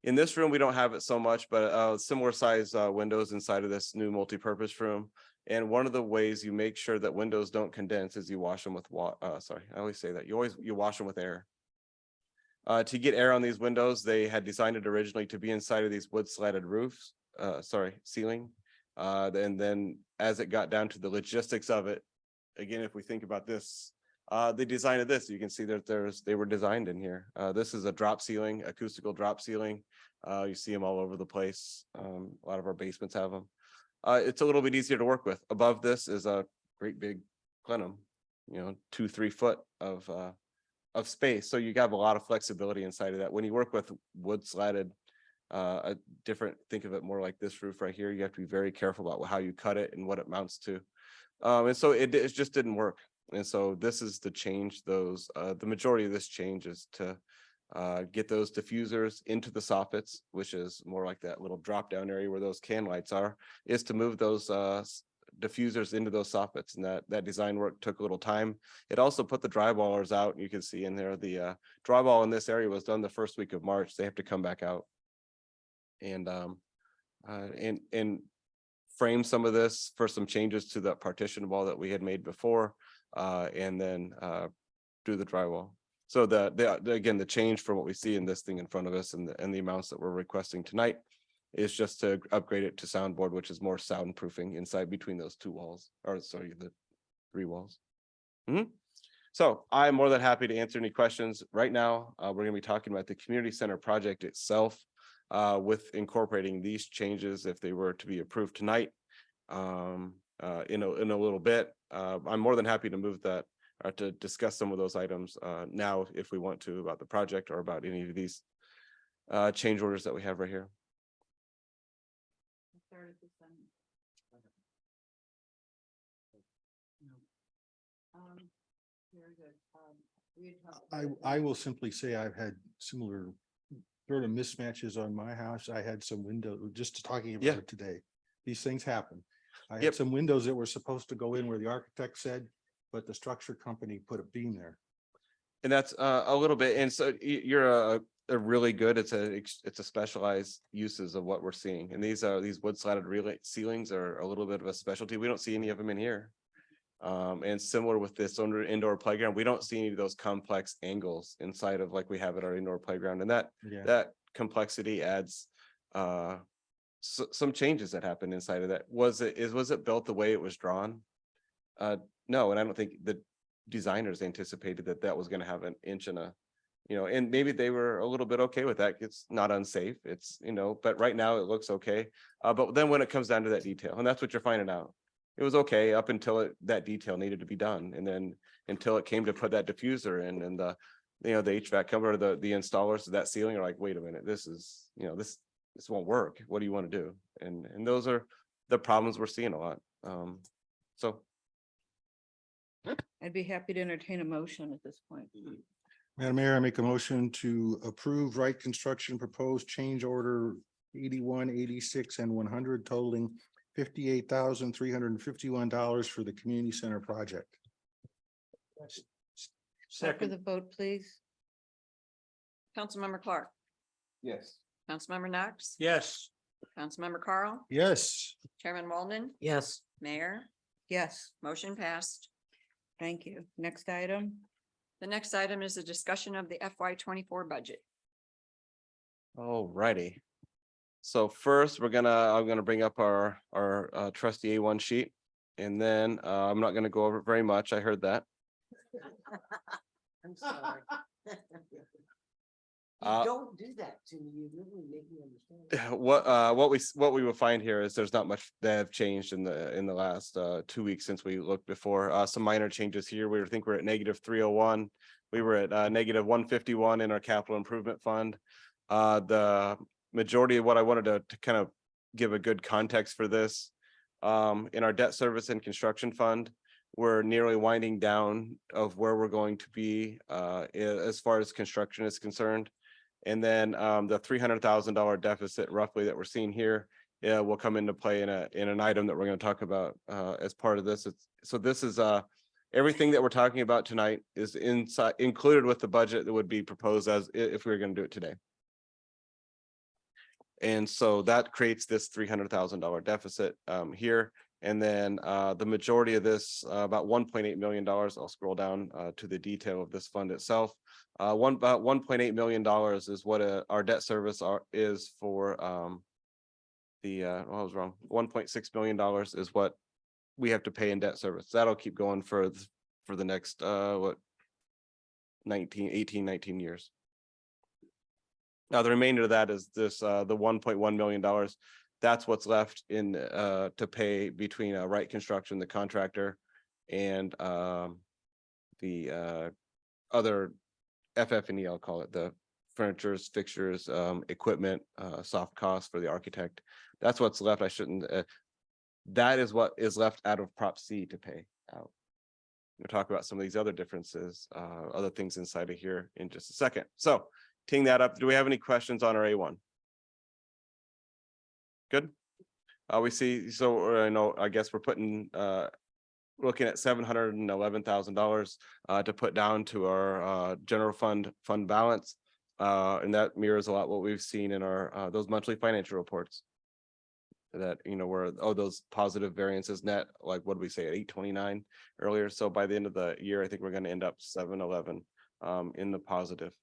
In this room, we don't have it so much, but similar size windows inside of this new multi-purpose room. And one of the ways you make sure that windows don't condense is you wash them with sorry, I always say that you wash them with air. To get air on these windows, they had designed it originally to be inside of these wood slatted roofs, ceiling. And then as it got down to the logistics of it, again, if we think about this, they designed this. You can see that they were designed in here. This is a drop ceiling, acoustical drop ceiling. You see them all over the place. A lot of our basements have them. It's a little bit easier to work with. Above this is a great big plenum, 2-3 foot of space. So you have a lot of flexibility inside of that. When you work with wood slatted, think of it more like this roof right here. You have to be very careful about how you cut it and what it mounts to. And so it just didn't work. And so this is to change those. The majority of this change is to get those diffusers into the soffits, which is more like that little drop down area where those can lights are, is to move those diffusers into those soffits. And that design work took a little time. It also put the drywallers out. You can see in there, the drywall in this area was done the first week of March. They have to come back out and frame some of this for some changes to that partition wall that we had made before, and then do the drywall. So again, the change from what we see in this thing in front of us and the amounts that we're requesting tonight is just to upgrade it to soundboard, which is more soundproofing inside between those two walls, or sorry, the 3 walls. So I'm more than happy to answer any questions. Right now, we're going to be talking about the community center project itself, with incorporating these changes if they were to be approved tonight. In a little bit, I'm more than happy to move that or to discuss some of those items now if we want to, about the project or about any of these change orders that we have right here.
I will simply say I've had similar sort of mismatches on my house. I had some window, just talking about it today. These things happen. I had some windows that were supposed to go in where the architect said, but the structure company put a beam there.
And that's a little bit. And so you're a really good. It's a specialized uses of what we're seeing. And these wood slatted ceilings are a little bit of a specialty. We don't see any of them in here. And similar with this indoor playground, we don't see any of those complex angles inside of like we have at our indoor playground. And that complexity adds some changes that happened inside of that. Was it built the way it was drawn? No, and I don't think the designers anticipated that was going to have an inch and and maybe they were a little bit okay with that. It's not unsafe. It's, but right now it looks okay. But then when it comes down to that detail, and that's what you're finding out, it was okay up until that detail needed to be done. And then until it came to put that diffuser in, and the HVAC company, the installers of that ceiling are like, wait a minute, this is, this won't work. What do you want to do? And those are the problems we're seeing a lot. So
I'd be happy to entertain a motion at this point.
Madam Mayor, I make a motion to approve Wright Construction proposed change order 81, 86, and 100 totaling $58,351 for the community center project.
Call for the vote, please.
Councilmember Clark,
yes.
Councilmember Knox,
Yes.
Councilmember Carl,
Yes.
Chairman Walden,
Yes.
Mayor,
Yes,
motion passed.
thank you. Next item.
The next item is a discussion of the FY24 budget.
All righty. So first, I'm gonna bring up our trustee A1 sheet, and then I'm not gonna go over it very much. I heard that.
I'm sorry.
Uh,
Don't do that to me. You really make me understand.
what we will find here is there's not much that have changed in the last 2 weeks since we looked before. Some minor changes here. We think we're at -301. We were at -151 in our capital improvement fund. The majority of what I wanted to kind of give a good context for this. In our debt service and construction fund, we're nearly winding down of where we're going to be as far as construction is concerned. And then the $300,000 deficit roughly that we're seeing here will come into play in an item that we're going to talk about as part of this. So this is everything that we're talking about tonight is included with the budget that would be proposed as if we were going to do it today. And so that creates this $300,000 deficit here. And then the majority of this, about $1.8 million, I'll scroll down to the detail of this fund itself. About $1.8 million is what our debt service is for I was wrong. $1.6 million is what we have to pay in debt service. That'll keep going for the next 18, 19 years. Now, the remainder of that is this the $1.1 million. That's what's left in to pay between Wright Construction, the contractor, and the other FF&E, I'll call it, the furnitures, fixtures, equipment, soft costs for the architect. That's what's left. I shouldn't. That is what is left out of Prop C to pay out. We'll talk about some of these other differences, other things inside of here in just a second. So, teeing that up, do we have any questions on our A1? Good. We see. So, I guess we're putting. Looking at $711,000 to put down to our general fund balance, and that mirrors a lot what we've seen in our those monthly financial reports. That where those positive variances net, like what did we say at 829 earlier? So by the end of the year, I think we're going to end up 711 in the positive.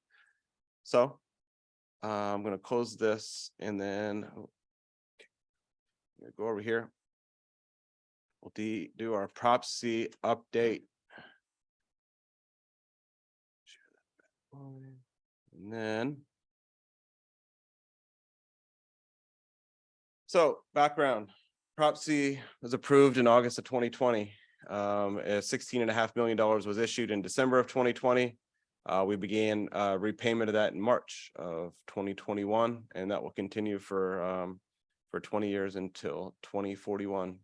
So I'm going to close this and then go over here. We'll do our Prop C update. And then. So background, Prop C was approved in August of 2020. $16.5 million was issued in December of 2020. We began repayment of that in March of 2021, and that will continue for 20 years until 2041.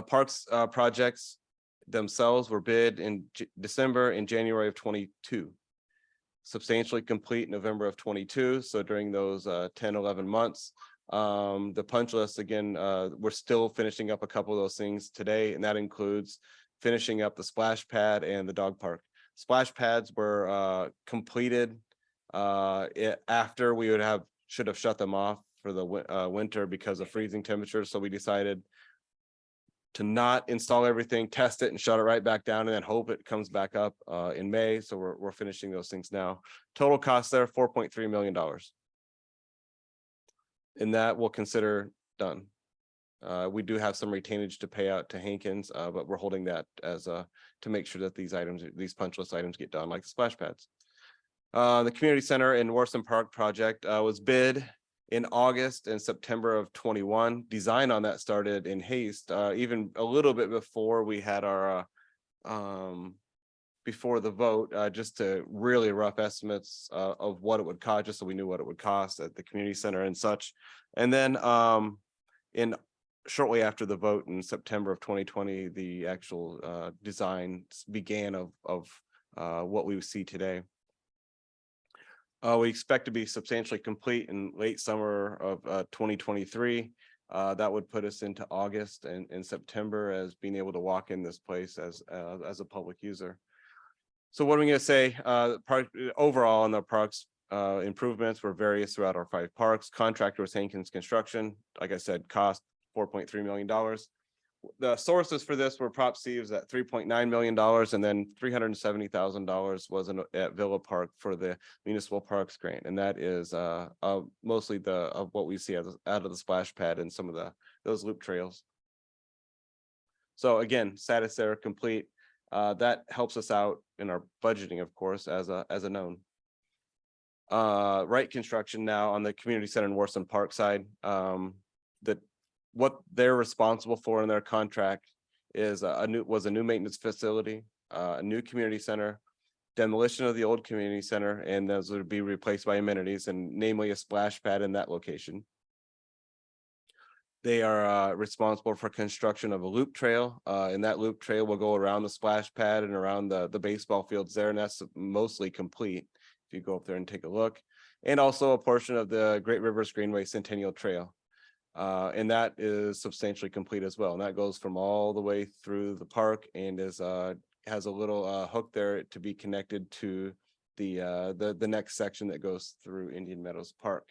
Parks projects themselves were bid in December and January of 22. Substantially complete November of 22. So during those 10-11 months, the punch list again, we're still finishing up a couple of those things today, and that includes finishing up the splash pad and the dog park. Splash pads were completed after we should have shut them off for the winter because of freezing temperatures. So we decided to not install everything, test it and shut it right back down and then hope it comes back up in May. So we're finishing those things now. Total cost there, $4.3 million. And that we'll consider done. We do have some retainage to pay out to Hankins, but we're holding that as to make sure that these punch list items get done, like the splash pads. The community center in Warson Park project was bid in August and September of 21. Design on that started in haste, even a little bit before we had our before the vote, just to really rough estimates of what it would cost, just so we knew what it would cost at the community center and such. And then shortly after the vote in September of 2020, the actual design began of what we see today. We expect to be substantially complete in late summer of 2023. That would put us into August and September as being able to walk in this place as a public user. So what am I going to say? Overall on the parks, improvements were various throughout our 5 parks. Contractor was Hankins Construction. Like I said, cost $4.3 million. The sources for this were Prop C was at $3.9 million, and then $370,000 was at Villa Park for the municipal parks grant, and that is mostly of what we see out of the splash pad and some of those loop trails. So again, status there complete. That helps us out in our budgeting, of course, as a known. Wright Construction now on the community center in Warson Park side, that what they're responsible for in their contract is a new maintenance facility, a new community center, demolition of the old community center, and those would be replaced by amenities, and namely a splash pad in that location. They are responsible for construction of a loop trail, and that loop trail will go around the splash pad and around the baseball fields there, and that's mostly complete. If you go up there and take a look, and also a portion of the Great Rivers Greenway Centennial Trail. And that is substantially complete as well. And that goes from all the way through the park and is has a little hook there to be connected to the next section that goes through Indian Meadows Park.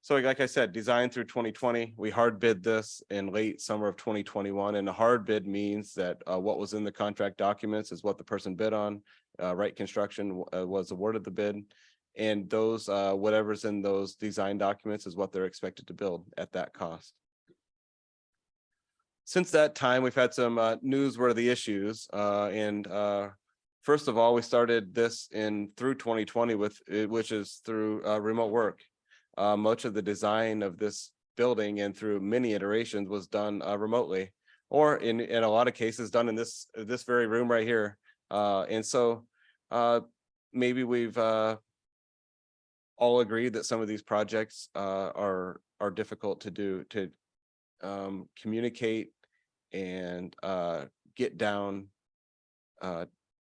So like I said, designed through 2020, we hard bid this in late summer of 2021. And a hard bid means that what was in the contract documents is what the person bid on. Wright Construction was awarded the bid, and those whatever's in those design documents is what they're expected to build at that cost. Since that time, we've had some newsworthy issues, and first of all, we started this through 2020 which is through remote work. Much of the design of this building and through many iterations was done remotely, or in a lot of cases done in this very room right here. And so maybe we've all agreed that some of these projects are difficult to do, to communicate and get down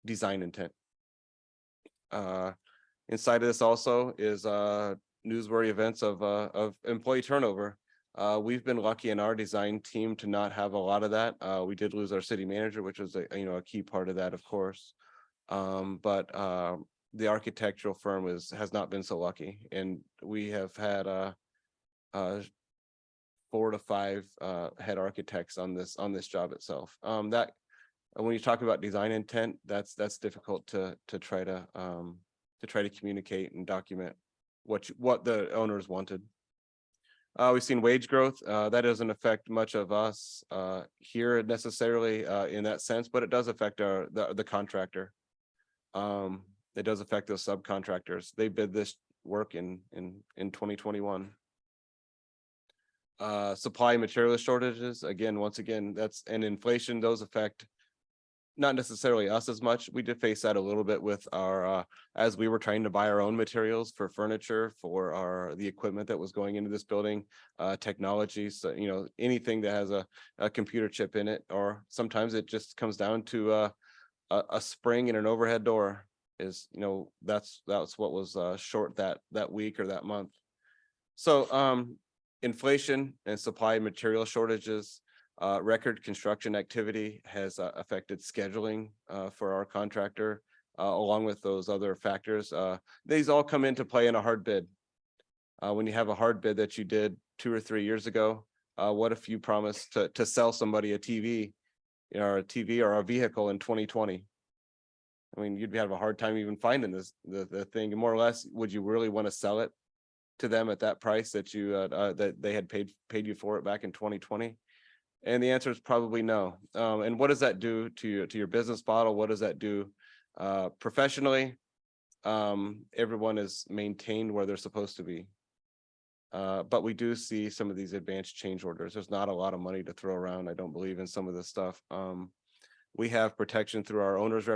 design intent. Inside of this also is newsworthy events of employee turnover. We've been lucky in our design team to not have a lot of that. We did lose our city manager, which was a key part of that, of course. But the architectural firm has not been so lucky, and we have had 4 to 5 head architects on this job itself. That when you talk about design intent, that's difficult to try to communicate and document what the owners wanted. We've seen wage growth. That doesn't affect much of us here necessarily in that sense, but it does affect the contractor. It does affect those subcontractors. They bid this work in 2021. Supply material shortages, once again, that's an inflation. Those affect not necessarily us as much. We did face that a little bit with our as we were trying to buy our own materials for furniture, for the equipment that was going into this building, technology. So anything that has a computer chip in it, or sometimes it just comes down to a spring in an overhead door. Is that's what was short that week or that month. So inflation and supply material shortages. Record construction activity has affected scheduling for our contractor, along with those other factors. These all come into play in a hard bid. When you have a hard bid that you did 2 or 3 years ago, what if you promised to sell somebody a TV or a vehicle in 2020? I mean, you'd have a hard time even finding the thing. More or less, would you really want to sell it to them at that price that you that they had paid you for it back in 2020? And the answer is probably no. And what does that do to your business model? What does that do professionally? Everyone is maintained where they're supposed to be. But we do see some of these advanced change orders. There's not a lot of money to throw around, I don't believe, in some of this stuff. We have protection through our owner's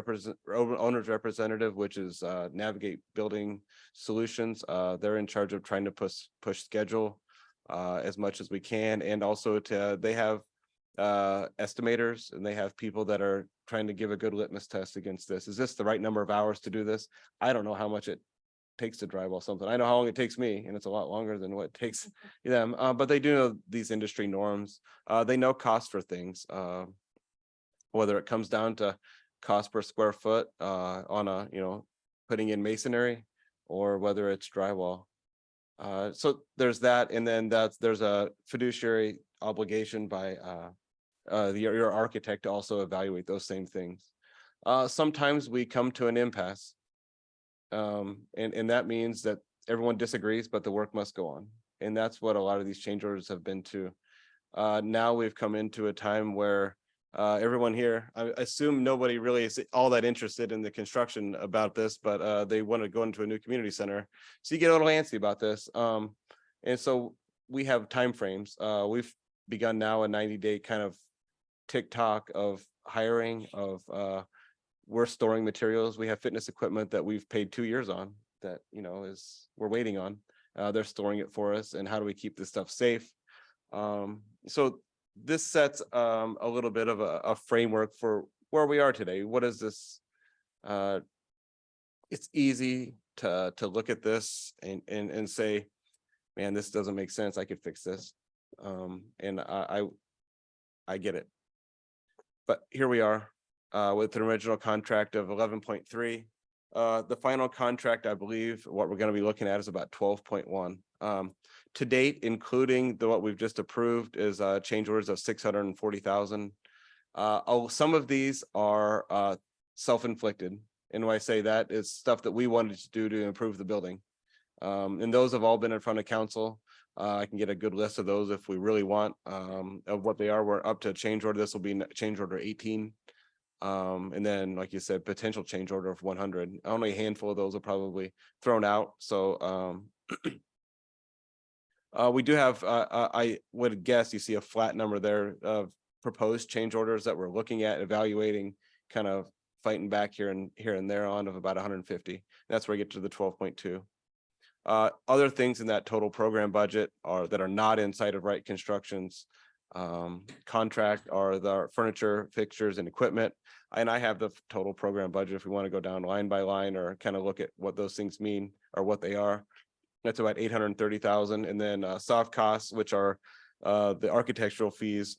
representative, which is Navigate Building Solutions. They're in charge of trying to push schedule as much as we can, and also they have estimators, and they have people that are trying to give a good litmus test against this. Is this the right number of hours to do this? I don't know how much it takes to drywall something. I know how long it takes me, and it's a lot longer than what it takes them. But they do know these industry norms. They know cost for things. Whether it comes down to cost per square foot on putting in masonry, or whether it's drywall. So there's that, and then there's a fiduciary obligation by your architect to also evaluate those same things. Sometimes we come to an impasse, and that means that everyone disagrees, but the work must go on, and that's what a lot of these change orders have been to. Now we've come into a time where everyone here. I assume nobody really is all that interested in the construction about this, but they want to go into a new community center. So you get a little antsy about this. And so we have timeframes. We've begun now a 90-day kind of tick-tock of hiring of we're storing materials. We have fitness equipment that we've paid 2 years on that, you know, we're waiting on. They're storing it for us. And how do we keep this stuff safe? So this sets a little bit of a framework for where we are today. What is this? It's easy to look at this and say, man, this doesn't make sense. I could fix this. And I get it. But here we are with an original contract of 11.3. The final contract, I believe, what we're going to be looking at is about 12.1. To date, including what we've just approved, is change orders of 640,000. Some of these are self-inflicted, and when I say that, it's stuff that we wanted to do to improve the building. And those have all been in front of council. I can get a good list of those if we really want of what they are. We're up to change order. This will be change order 18. And then, like you said, potential change order of 100. Only a handful of those are probably thrown out. So we do have, I would guess you see a flat number there of proposed change orders that we're looking at, evaluating, kind of fighting back here and there on, of about 150. That's where I get to the 12.2. Other things in that total program budget that are not inside of Wright Construction's contract are the furniture, fixtures, and equipment. And I have the total program budget if we want to go down line by line or kind of look at what those things mean or what they are. That's about 830,000. And then soft costs, which are the architectural fees,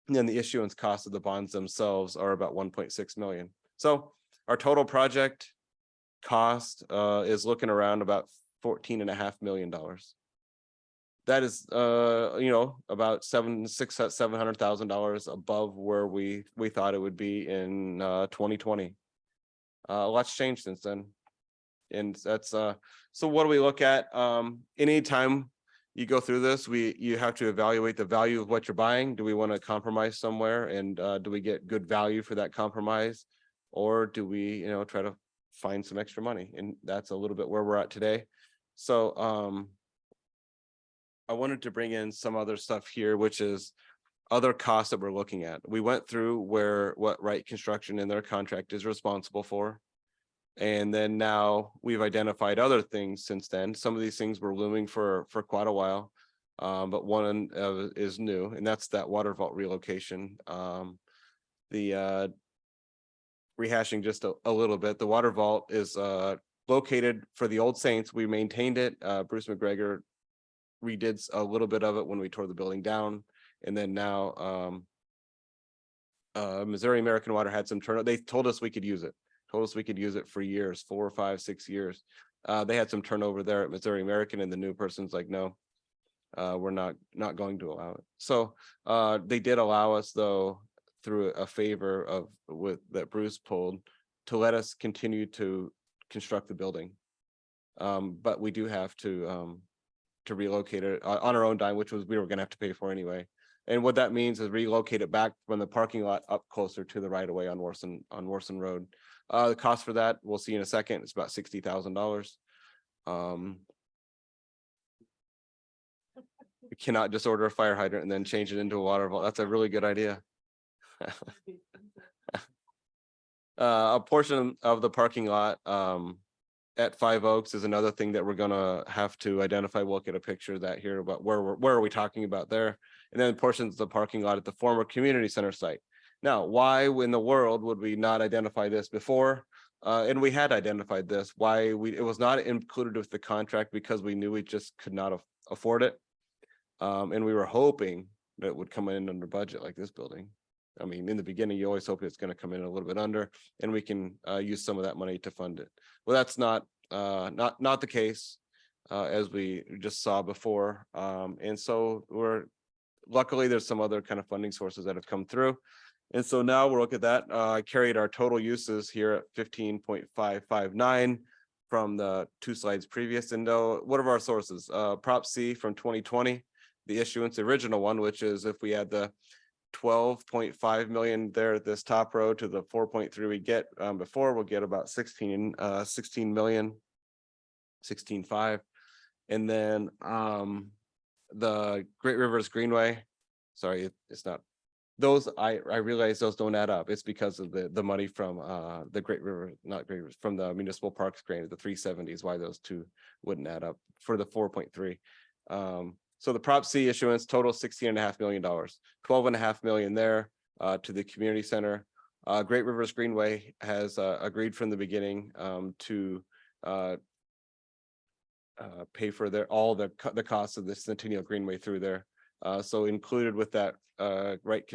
and then the issuance costs of the bonds themselves are about 1.6 million. So our total project cost is looking around about $14.5 million. That is, you know, about $700,000 above where we thought it would be in 2020. A lot's changed since then, and that's so. What do we look at? Anytime you go through this, you have to evaluate the value of what you're buying. Do we want to compromise somewhere, and do we get good value for that compromise, or do we, you know, try to find some extra money? And that's a little bit where we're at today. So I wanted to bring in some other stuff here, which is other costs that we're looking at. We went through what Wright Construction in their contract is responsible for. And then now we've identified other things since then. Some of these things were looming for quite a while, but one is new, and that's that water vault relocation. The rehashing just a little bit, the water vault is located for the Old Saints. We maintained it. Bruce McGregor redid a little bit of it when we tore the building down, and then now Missouri American Water had some turnover. They told us we could use it. For years, 4 or 5, 6 years. They had some turnover there at Missouri American, and the new person's like, no, we're not going to allow it. So they did allow us, though, through a favor that Bruce pulled, to let us continue to construct the building. But we do have to relocate it on our own dime, which we were going to have to pay for anyway. And what that means is relocate it back from the parking lot up closer to the right of way on Warson Road. The cost for that, we'll see in a second, it's about $60,000. We cannot just order a fire hydrant and then change it into a water vault. That's a really good idea. A portion of the parking lot at Five Oaks is another thing that we're gonna have to identify. We'll get a picture of that here, but where are we talking about there? And then portions of the parking lot at the former community center site. Now, why in the world would we not identify this before? And we had identified this. Why it was not included with the contract, because we knew we just could not afford it. And we were hoping that it would come in under budget like this building. I mean, in the beginning, you always hope it's going to come in a little bit under, and we can use some of that money to fund it. Well, that's not the case, as we just saw before. And so luckily there's some other kind of funding sources that have come through. And so now we'll look at that. I carried our total uses here at 15.559 from the 2 slides previous. And what are our sources? Prop C from 2020, the issuance, the original one, which is if we had the 12.5 million there at this top row to the 4.3 we get before, we'll get about 16 million, 16.5. And then the Great Rivers Greenway, sorry, it's not, those, I realize those don't add up. It's because of the money from the Great River, not Great Rivers, from the municipal parks grant, the 370s, why those two wouldn't add up for the 4.3. So the Prop C issuance total $16.5 million, 12.5 million there to the community center. Great Rivers Greenway has agreed from the beginning to pay for all the costs of the Centennial Greenway through there. So included with that right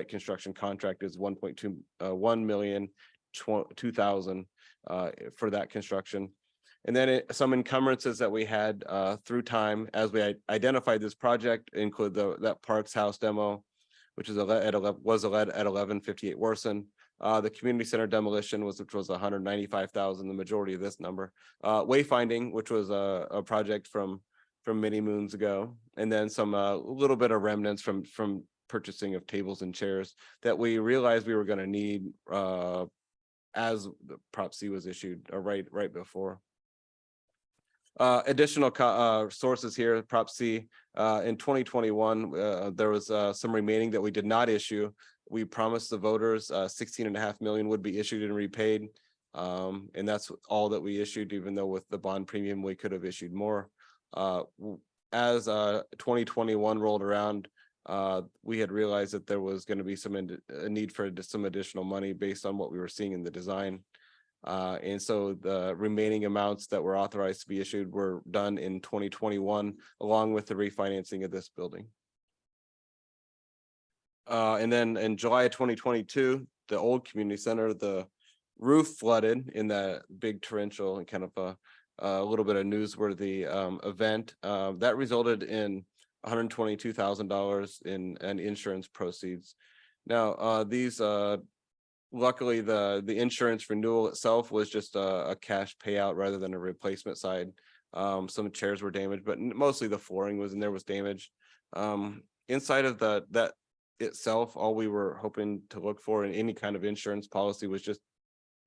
construction contract is 1,200,000 for that construction. And then some encumbrances that we had through time as we identified this project include that Parks House demo, which is was at 1158 Worson. The community center demolition which was 195,000, the majority of this number. Wayfinding, which was a project from many moons ago, and then some little bit of remnants from purchasing of tables and chairs that we realized we were going to need as the Prop C was issued right before. Additional sources here, Prop C. In 2021, there was some remaining that we did not issue. We promised the voters 16.5 million would be issued and repaid. And that's all that we issued, even though with the bond premium, we could have issued more. As 2021 rolled around, we had realized that there was going to be a need for some additional money based on what we were seeing in the design. And so the remaining amounts that were authorized to be issued were done in 2021, along with the refinancing of this building. And then in July of 2022, the old community center, the roof flooded in that big torrential and kind of a little bit of newsworthy event that resulted in $122,000 in insurance proceeds. Now, these luckily the insurance renewal itself was just a cash payout rather than a replacement side. Some chairs were damaged, but mostly the flooring was damaged. Inside of that itself, all we were hoping to look for in any kind of insurance policy was just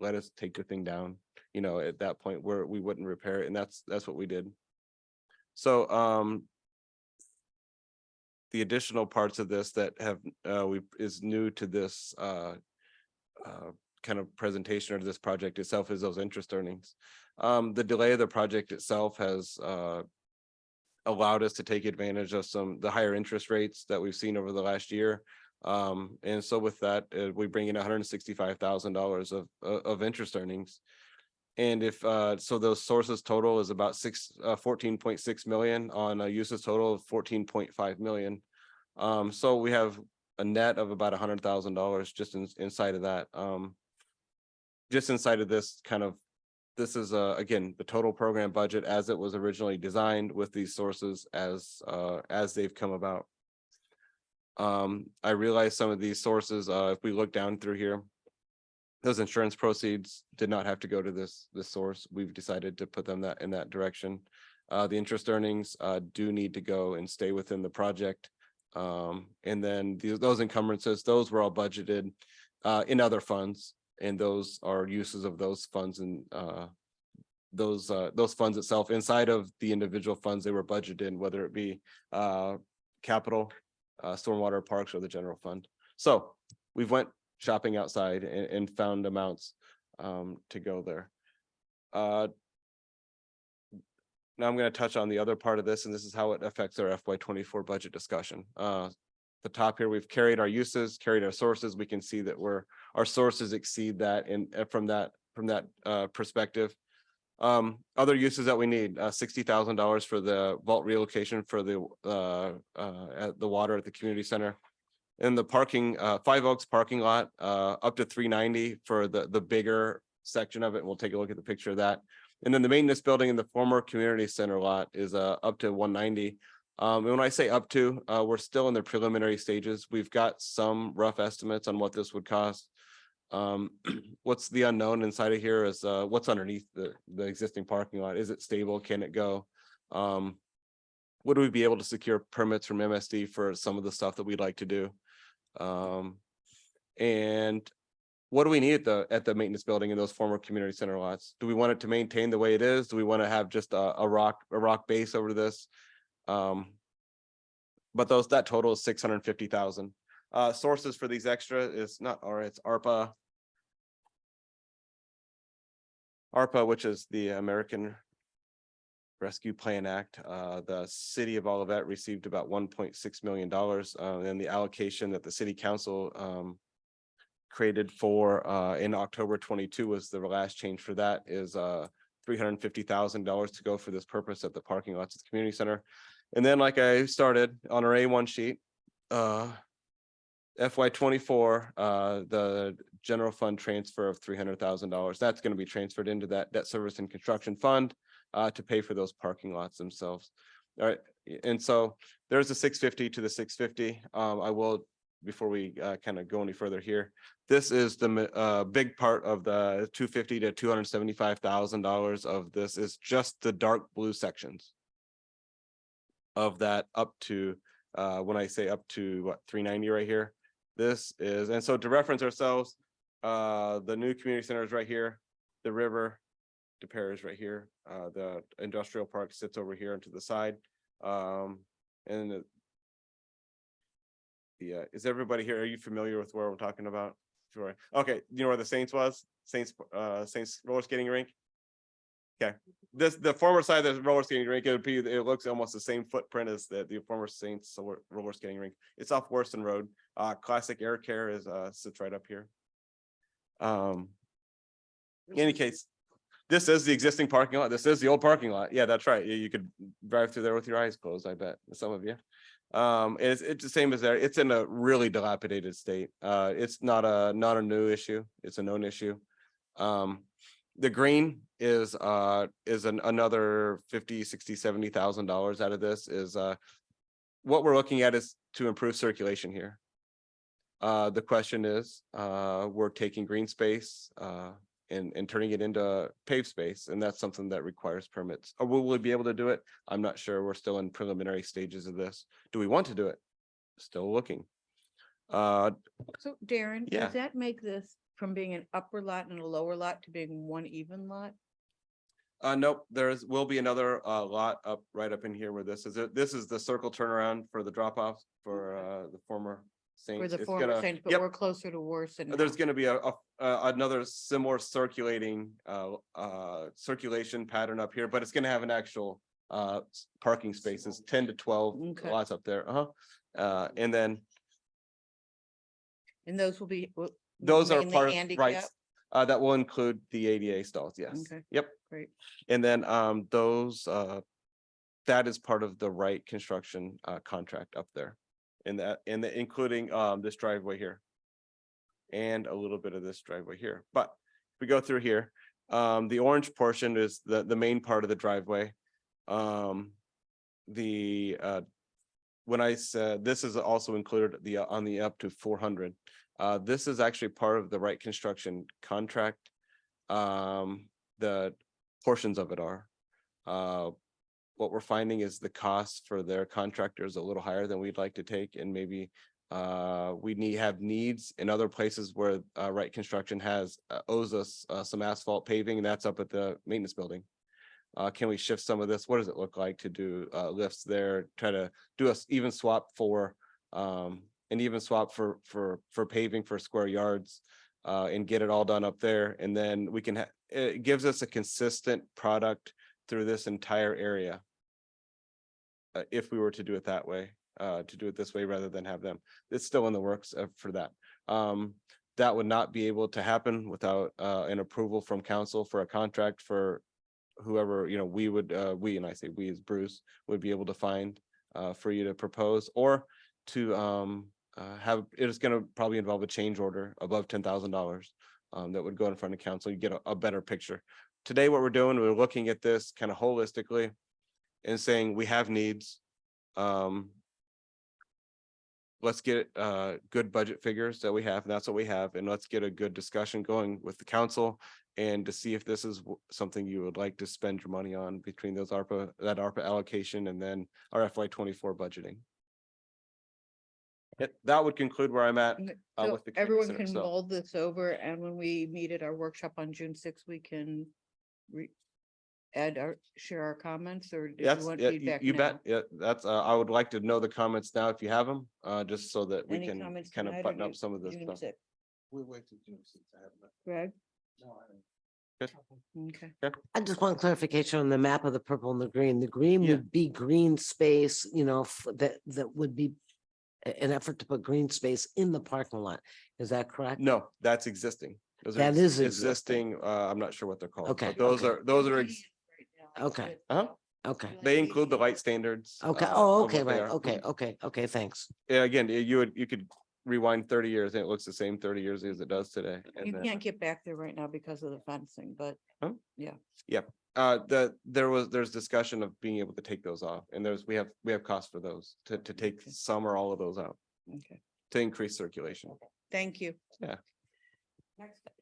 let us take the thing down, at that point where we wouldn't repair it. And that's what we did. So the additional parts of this that have is new to this kind of presentation or this project itself is those interest earnings. The delay of the project itself has allowed us to take advantage of the higher interest rates that we've seen over the last year. And so with that, we bring in $165,000 of interest earnings. And if so those sources total is about 14.6 million on a uses total of 14.5 million. So we have a net of about $100,000 just inside of that. Just inside of this this is again the total program budget as it was originally designed with these sources as they've come about. I realize some of these sources, if we look down through here, those insurance proceeds did not have to go to this source. We've decided to put them in that direction. The interest earnings do need to go and stay within the project. And then those encumbrances, those were all budgeted in other funds, and those are uses of those funds and those funds itself inside of the individual funds they were budgeted in, whether it be capital, stormwater, parks, or the general fund. So we've went shopping outside and found amounts to go there. Now I'm going to touch on the other part of this, and this is how it affects our FY24 budget discussion. The top here, we've carried our uses, carried our sources. We can see that our sources exceed that, and from that perspective. Other uses that we need, $60,000 for the vault relocation for the water at the community center. And the parking, Five Oaks parking lot, up to $390 for the bigger section of it. We'll take a look at the picture of that. And then the maintenance building in the former community center lot is up to $190. And when I say up to, we're still in the preliminary stages. We've got some rough estimates on what this would cost. What's the unknown inside of here is what's underneath the existing parking lot. Is it stable? Can it go? Would we be able to secure permits from MSD for some of the stuff that we'd like to do? And what do we need at the maintenance building in those former community center lots? Do we want it to maintain the way it is? Do we want to have just a rock base over this? But that total is 650,000. Sources for these extra is not, or it's ARPA. ARPA, which is the American Rescue Plan Act. The city of Olivet received about $1.6 million. And the allocation that the city council created for in October 22 was the last change for that is $350,000 to go for this purpose at the parking lots at the community center. And then like I started on our A1 sheet, FY24, the general fund transfer of $300,000. That's going to be transferred into that debt service and construction fund to pay for those parking lots themselves. All right. And so there's a 650 to the 650. I will, before we kind of go any further here, this is the big part of the 250 to $275,000 of this is just the dark blue sections of that up to when I say up to what 390 right here. This is, and so to reference ourselves, the new community center is right here, the river DePere is right here, the industrial park sits over here and to the side, and is everybody here? Are you familiar with where we're talking about? Sure. Okay, you know where the Saints was? Saints roller skating rink. Okay, the former side of the roller skating rink, it looks almost the same footprint as the former Saints roller skating rink. It's off Worston Road. Classic Air Care is sits right up here. In any case, this is the existing parking lot. This is the old parking lot. Yeah, that's right. You could drive through there with your eyes closed, I bet, some of you. It's the same as there. It's in a really dilapidated state. It's not a new issue. It's a known issue. The green is another 50, 60, $70,000 out of this is what we're looking at is to improve circulation here. The question is, we're taking green space and turning it into paved space, and that's something that requires permits. Or will we be able to do it? I'm not sure. We're still in preliminary stages of this. Do we want to do it? Still looking.
So Darren,
Yeah.
does that make this from being an upper lot and a lower lot to being one even lot?
Nope, will be another lot up right up in here where this is. This is the circle turnaround for the drop off for the former Saints.
For the
It's
former
gonna-
Saints, but
yep.
we're closer to Worcester.
There's going to be another similar circulating circulation pattern up here, but it's going to have an actual parking spaces, 10 to 12
Okay.
lots up there. And then
And those will be.
those are
mainly
part of
handicap?
rights. That will include the ADA stalls. Yes.
Okay.
Yep.
Great.
And then those that is part of the right construction contract up there. And including this driveway here. And a little bit of this driveway here. But if we go through here, the orange portion is the main part of the driveway. When I said this is also included on the up to 400. This is actually part of the right construction contract. The portions of it are. What we're finding is the cost for their contractors a little higher than we'd like to take, and maybe we have needs in other places where right construction owes us some asphalt paving, and that's up at the maintenance building. Can we shift some of this? What does it look like to do lifts there? Try to do an even swap for paving for square yards and get it all done up there, and then we can. It gives us a consistent product through this entire area. If we were to do it that way, to do it this way rather than have them, it's still in the works for that. That would not be able to happen without an approval from council for a contract for whoever, we, and I say we as Bruce, would be able to find for you to propose, or to have, it is going to probably involve a change order above $10,000 that would go in front of council. You get a better picture. Today, what we're doing, we're looking at this kind of holistically and saying we have needs. Let's get good budget figures that we have, and that's what we have, and let's get a good discussion going with the council and to see if this is something you would like to spend your money on between those ARPA allocation and then our FY24 budgeting. That would conclude where I'm at.
Okay,
Uh,
so
with the community
everyone
center
can
itself.
mull this over, and when we meet at our workshop on June sixth, we can share our comments, or do you
Yes,
want
yeah,
feedback
you
now?
bet. Yeah, that's, I would like to know the comments now if you have them, just so that we
Any
can
comments
kind of
tonight or
button
do
up some of this
June
stuff.
6th?
We'll wait till June 6th. I have that.
Greg?
No, I don't.
Okay.
I just want clarification on the map of the purple and the green. The green
Yeah.
would be green space, that would be an effort to put green space in the parking lot. Is that correct?
No, that's existing. Those are
That is
existing, I'm not sure what they're called.
Okay,
but Those
okay. Okay,
uh-huh.
okay,
They include the light standards.
okay.
of
Oh,
what
okay,
they
right.
are.
Okay,
Mhm.
okay, thanks.
Yeah, again, you could rewind 30 years and it looks the same 30 years as it does today. And
You
then-
can't get back there right now because of the fencing, but
Huh?
yeah.
There's discussion of being able to take those off, and we have costs for those to take some or all of those out
Okay,
to increase circulation.
thank you.
Yeah.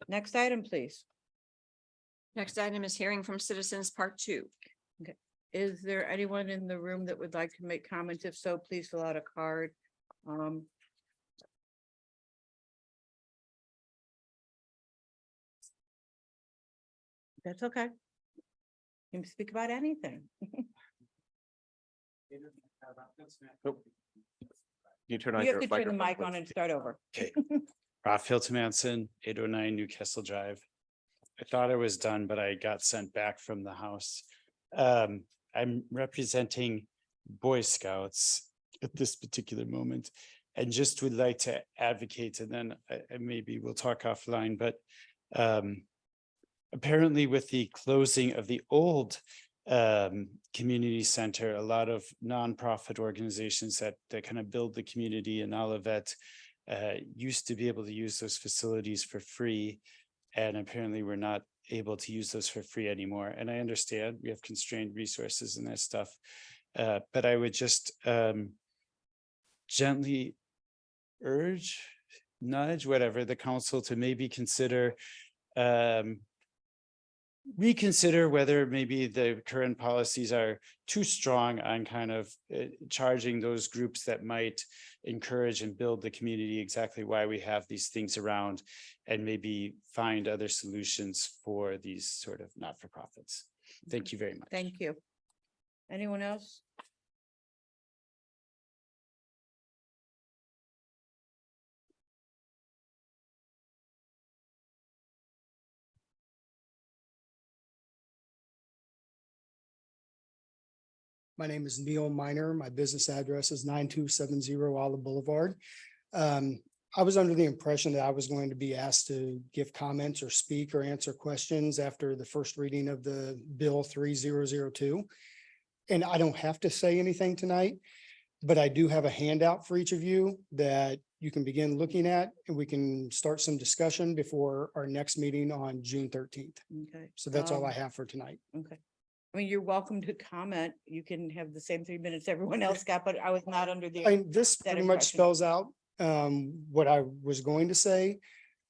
Next item, please.
Next item is hearing from citizens, part 2.
Is there anyone in the room that would like to make comments? If so, please fill out a card. That's okay. You can speak about anything.
Nope. You turn on
You have
your
to turn the
microphone,
mic on
please.
and start over.
Okay. Raphael Manson, 809 Newcastle Drive. I thought I was done, but I got sent back from the house. I'm representing Boy Scouts at this particular moment and just would like to advocate, and then maybe we'll talk offline, but apparently with the closing of the old community center, a lot of nonprofit organizations that kind of build the community in Olivet used to be able to use those facilities for free. And apparently we're not able to use those for free anymore. And I understand we have constrained resources and that stuff. But I would just gently urge, nudge, whatever, the council to maybe consider reconsider whether maybe the current policies are too strong on kind of charging those groups that might encourage and build the community exactly why we have these things around, and maybe find other solutions for these sort of not-for-profits. Thank you very much.
Thank you. Anyone else?
My name is Neil Miner. My business address is 9270 Olive Boulevard. I was under the impression that I was going to be asked to give comments or speak or answer questions after the first reading of the Bill 3002. And I don't have to say anything tonight, but I do have a handout for each of you that you can begin looking at, and we can start some discussion before our next meeting on June 13th.
Okay.
So that's all I have for tonight.
Okay. I mean, you're welcome to comment. You can have the same 3 minutes everyone else got, but I was not under the.
This
that
pretty much
impression.
spells out what I was going to say.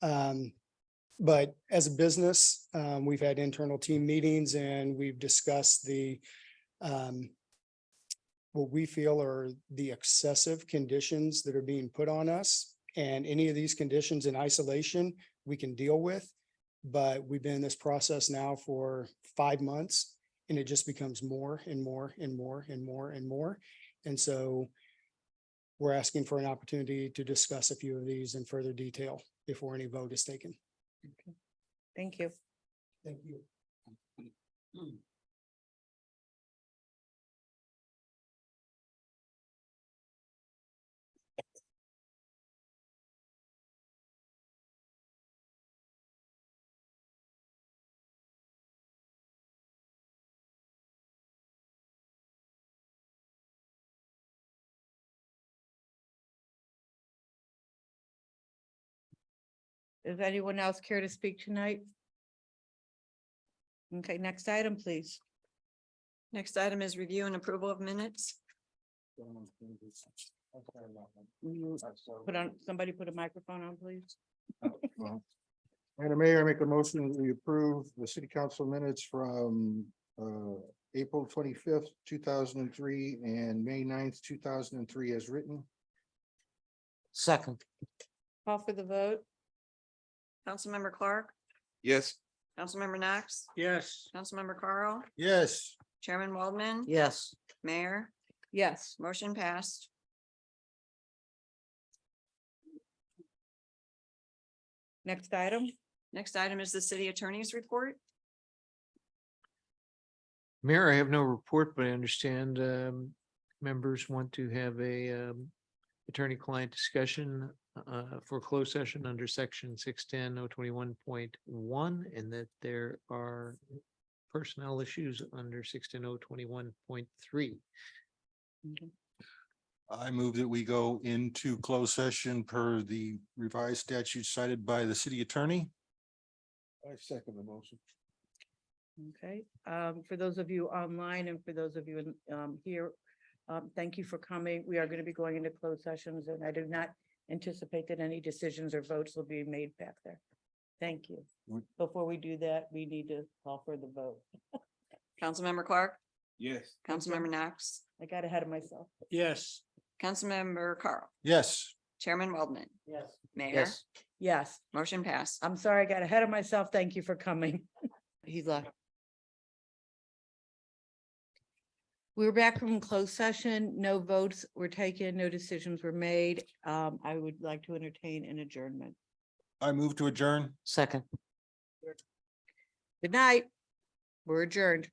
But as a business, we've had internal team meetings and we've discussed the what we feel are the excessive conditions that are being put on us. And any of these conditions in isolation, we can deal with. But we've been in this process now for 5 months, and it just becomes more and more and more and more and more. And so we're asking for an opportunity to discuss a few of these in further detail before any vote is taken.
Thank you.
Thank you.
Does anyone else care to speak tonight? Okay, next item, please.
Next item is review and approval of minutes.
Put on, somebody put a microphone on, please.
Madam Mayor, I make a motion that we approve the city council minutes from April 25th, 2003 and May 9th, 2003 as written.
Second,
Call for the vote.
Councilmember Clark,
Yes.
Councilmember Knox,
Yes.
Councilmember Carl,
Yes.
Chairman Waldman.
yes.
Mayor,
Yes.
motion passed.
Next item.
Next item is the city attorney's report.
Mayor, I have no report, but I understand members want to have a attorney-client discussion for closed session under section 610-021.1, and that there are personnel issues under 610-021.3.
I move that we go into closed session per the revised statute cited by the city attorney. I second the motion.
Okay, for those of you online and for those of you here, thank you for coming. We are going to be going into closed sessions and I do not anticipate that any decisions or votes will be made back there. Thank you. Before we do that, we need to call for the vote.
Councilmember Clark,
Yes.
Councilmember Knox,
I got ahead of myself.
Yes.
Councilmember Carl,
Yes.
Chairman Waldman.
Yes.
Mayor,
Yes.
Yes,
motion passed.
I'm sorry, I got ahead of myself. Thank you for coming. He left. We're back from closed session. No votes were taken, no decisions were made. I would like to entertain an adjournment.
I move to adjourn.
Second.
Good night. We're adjourned.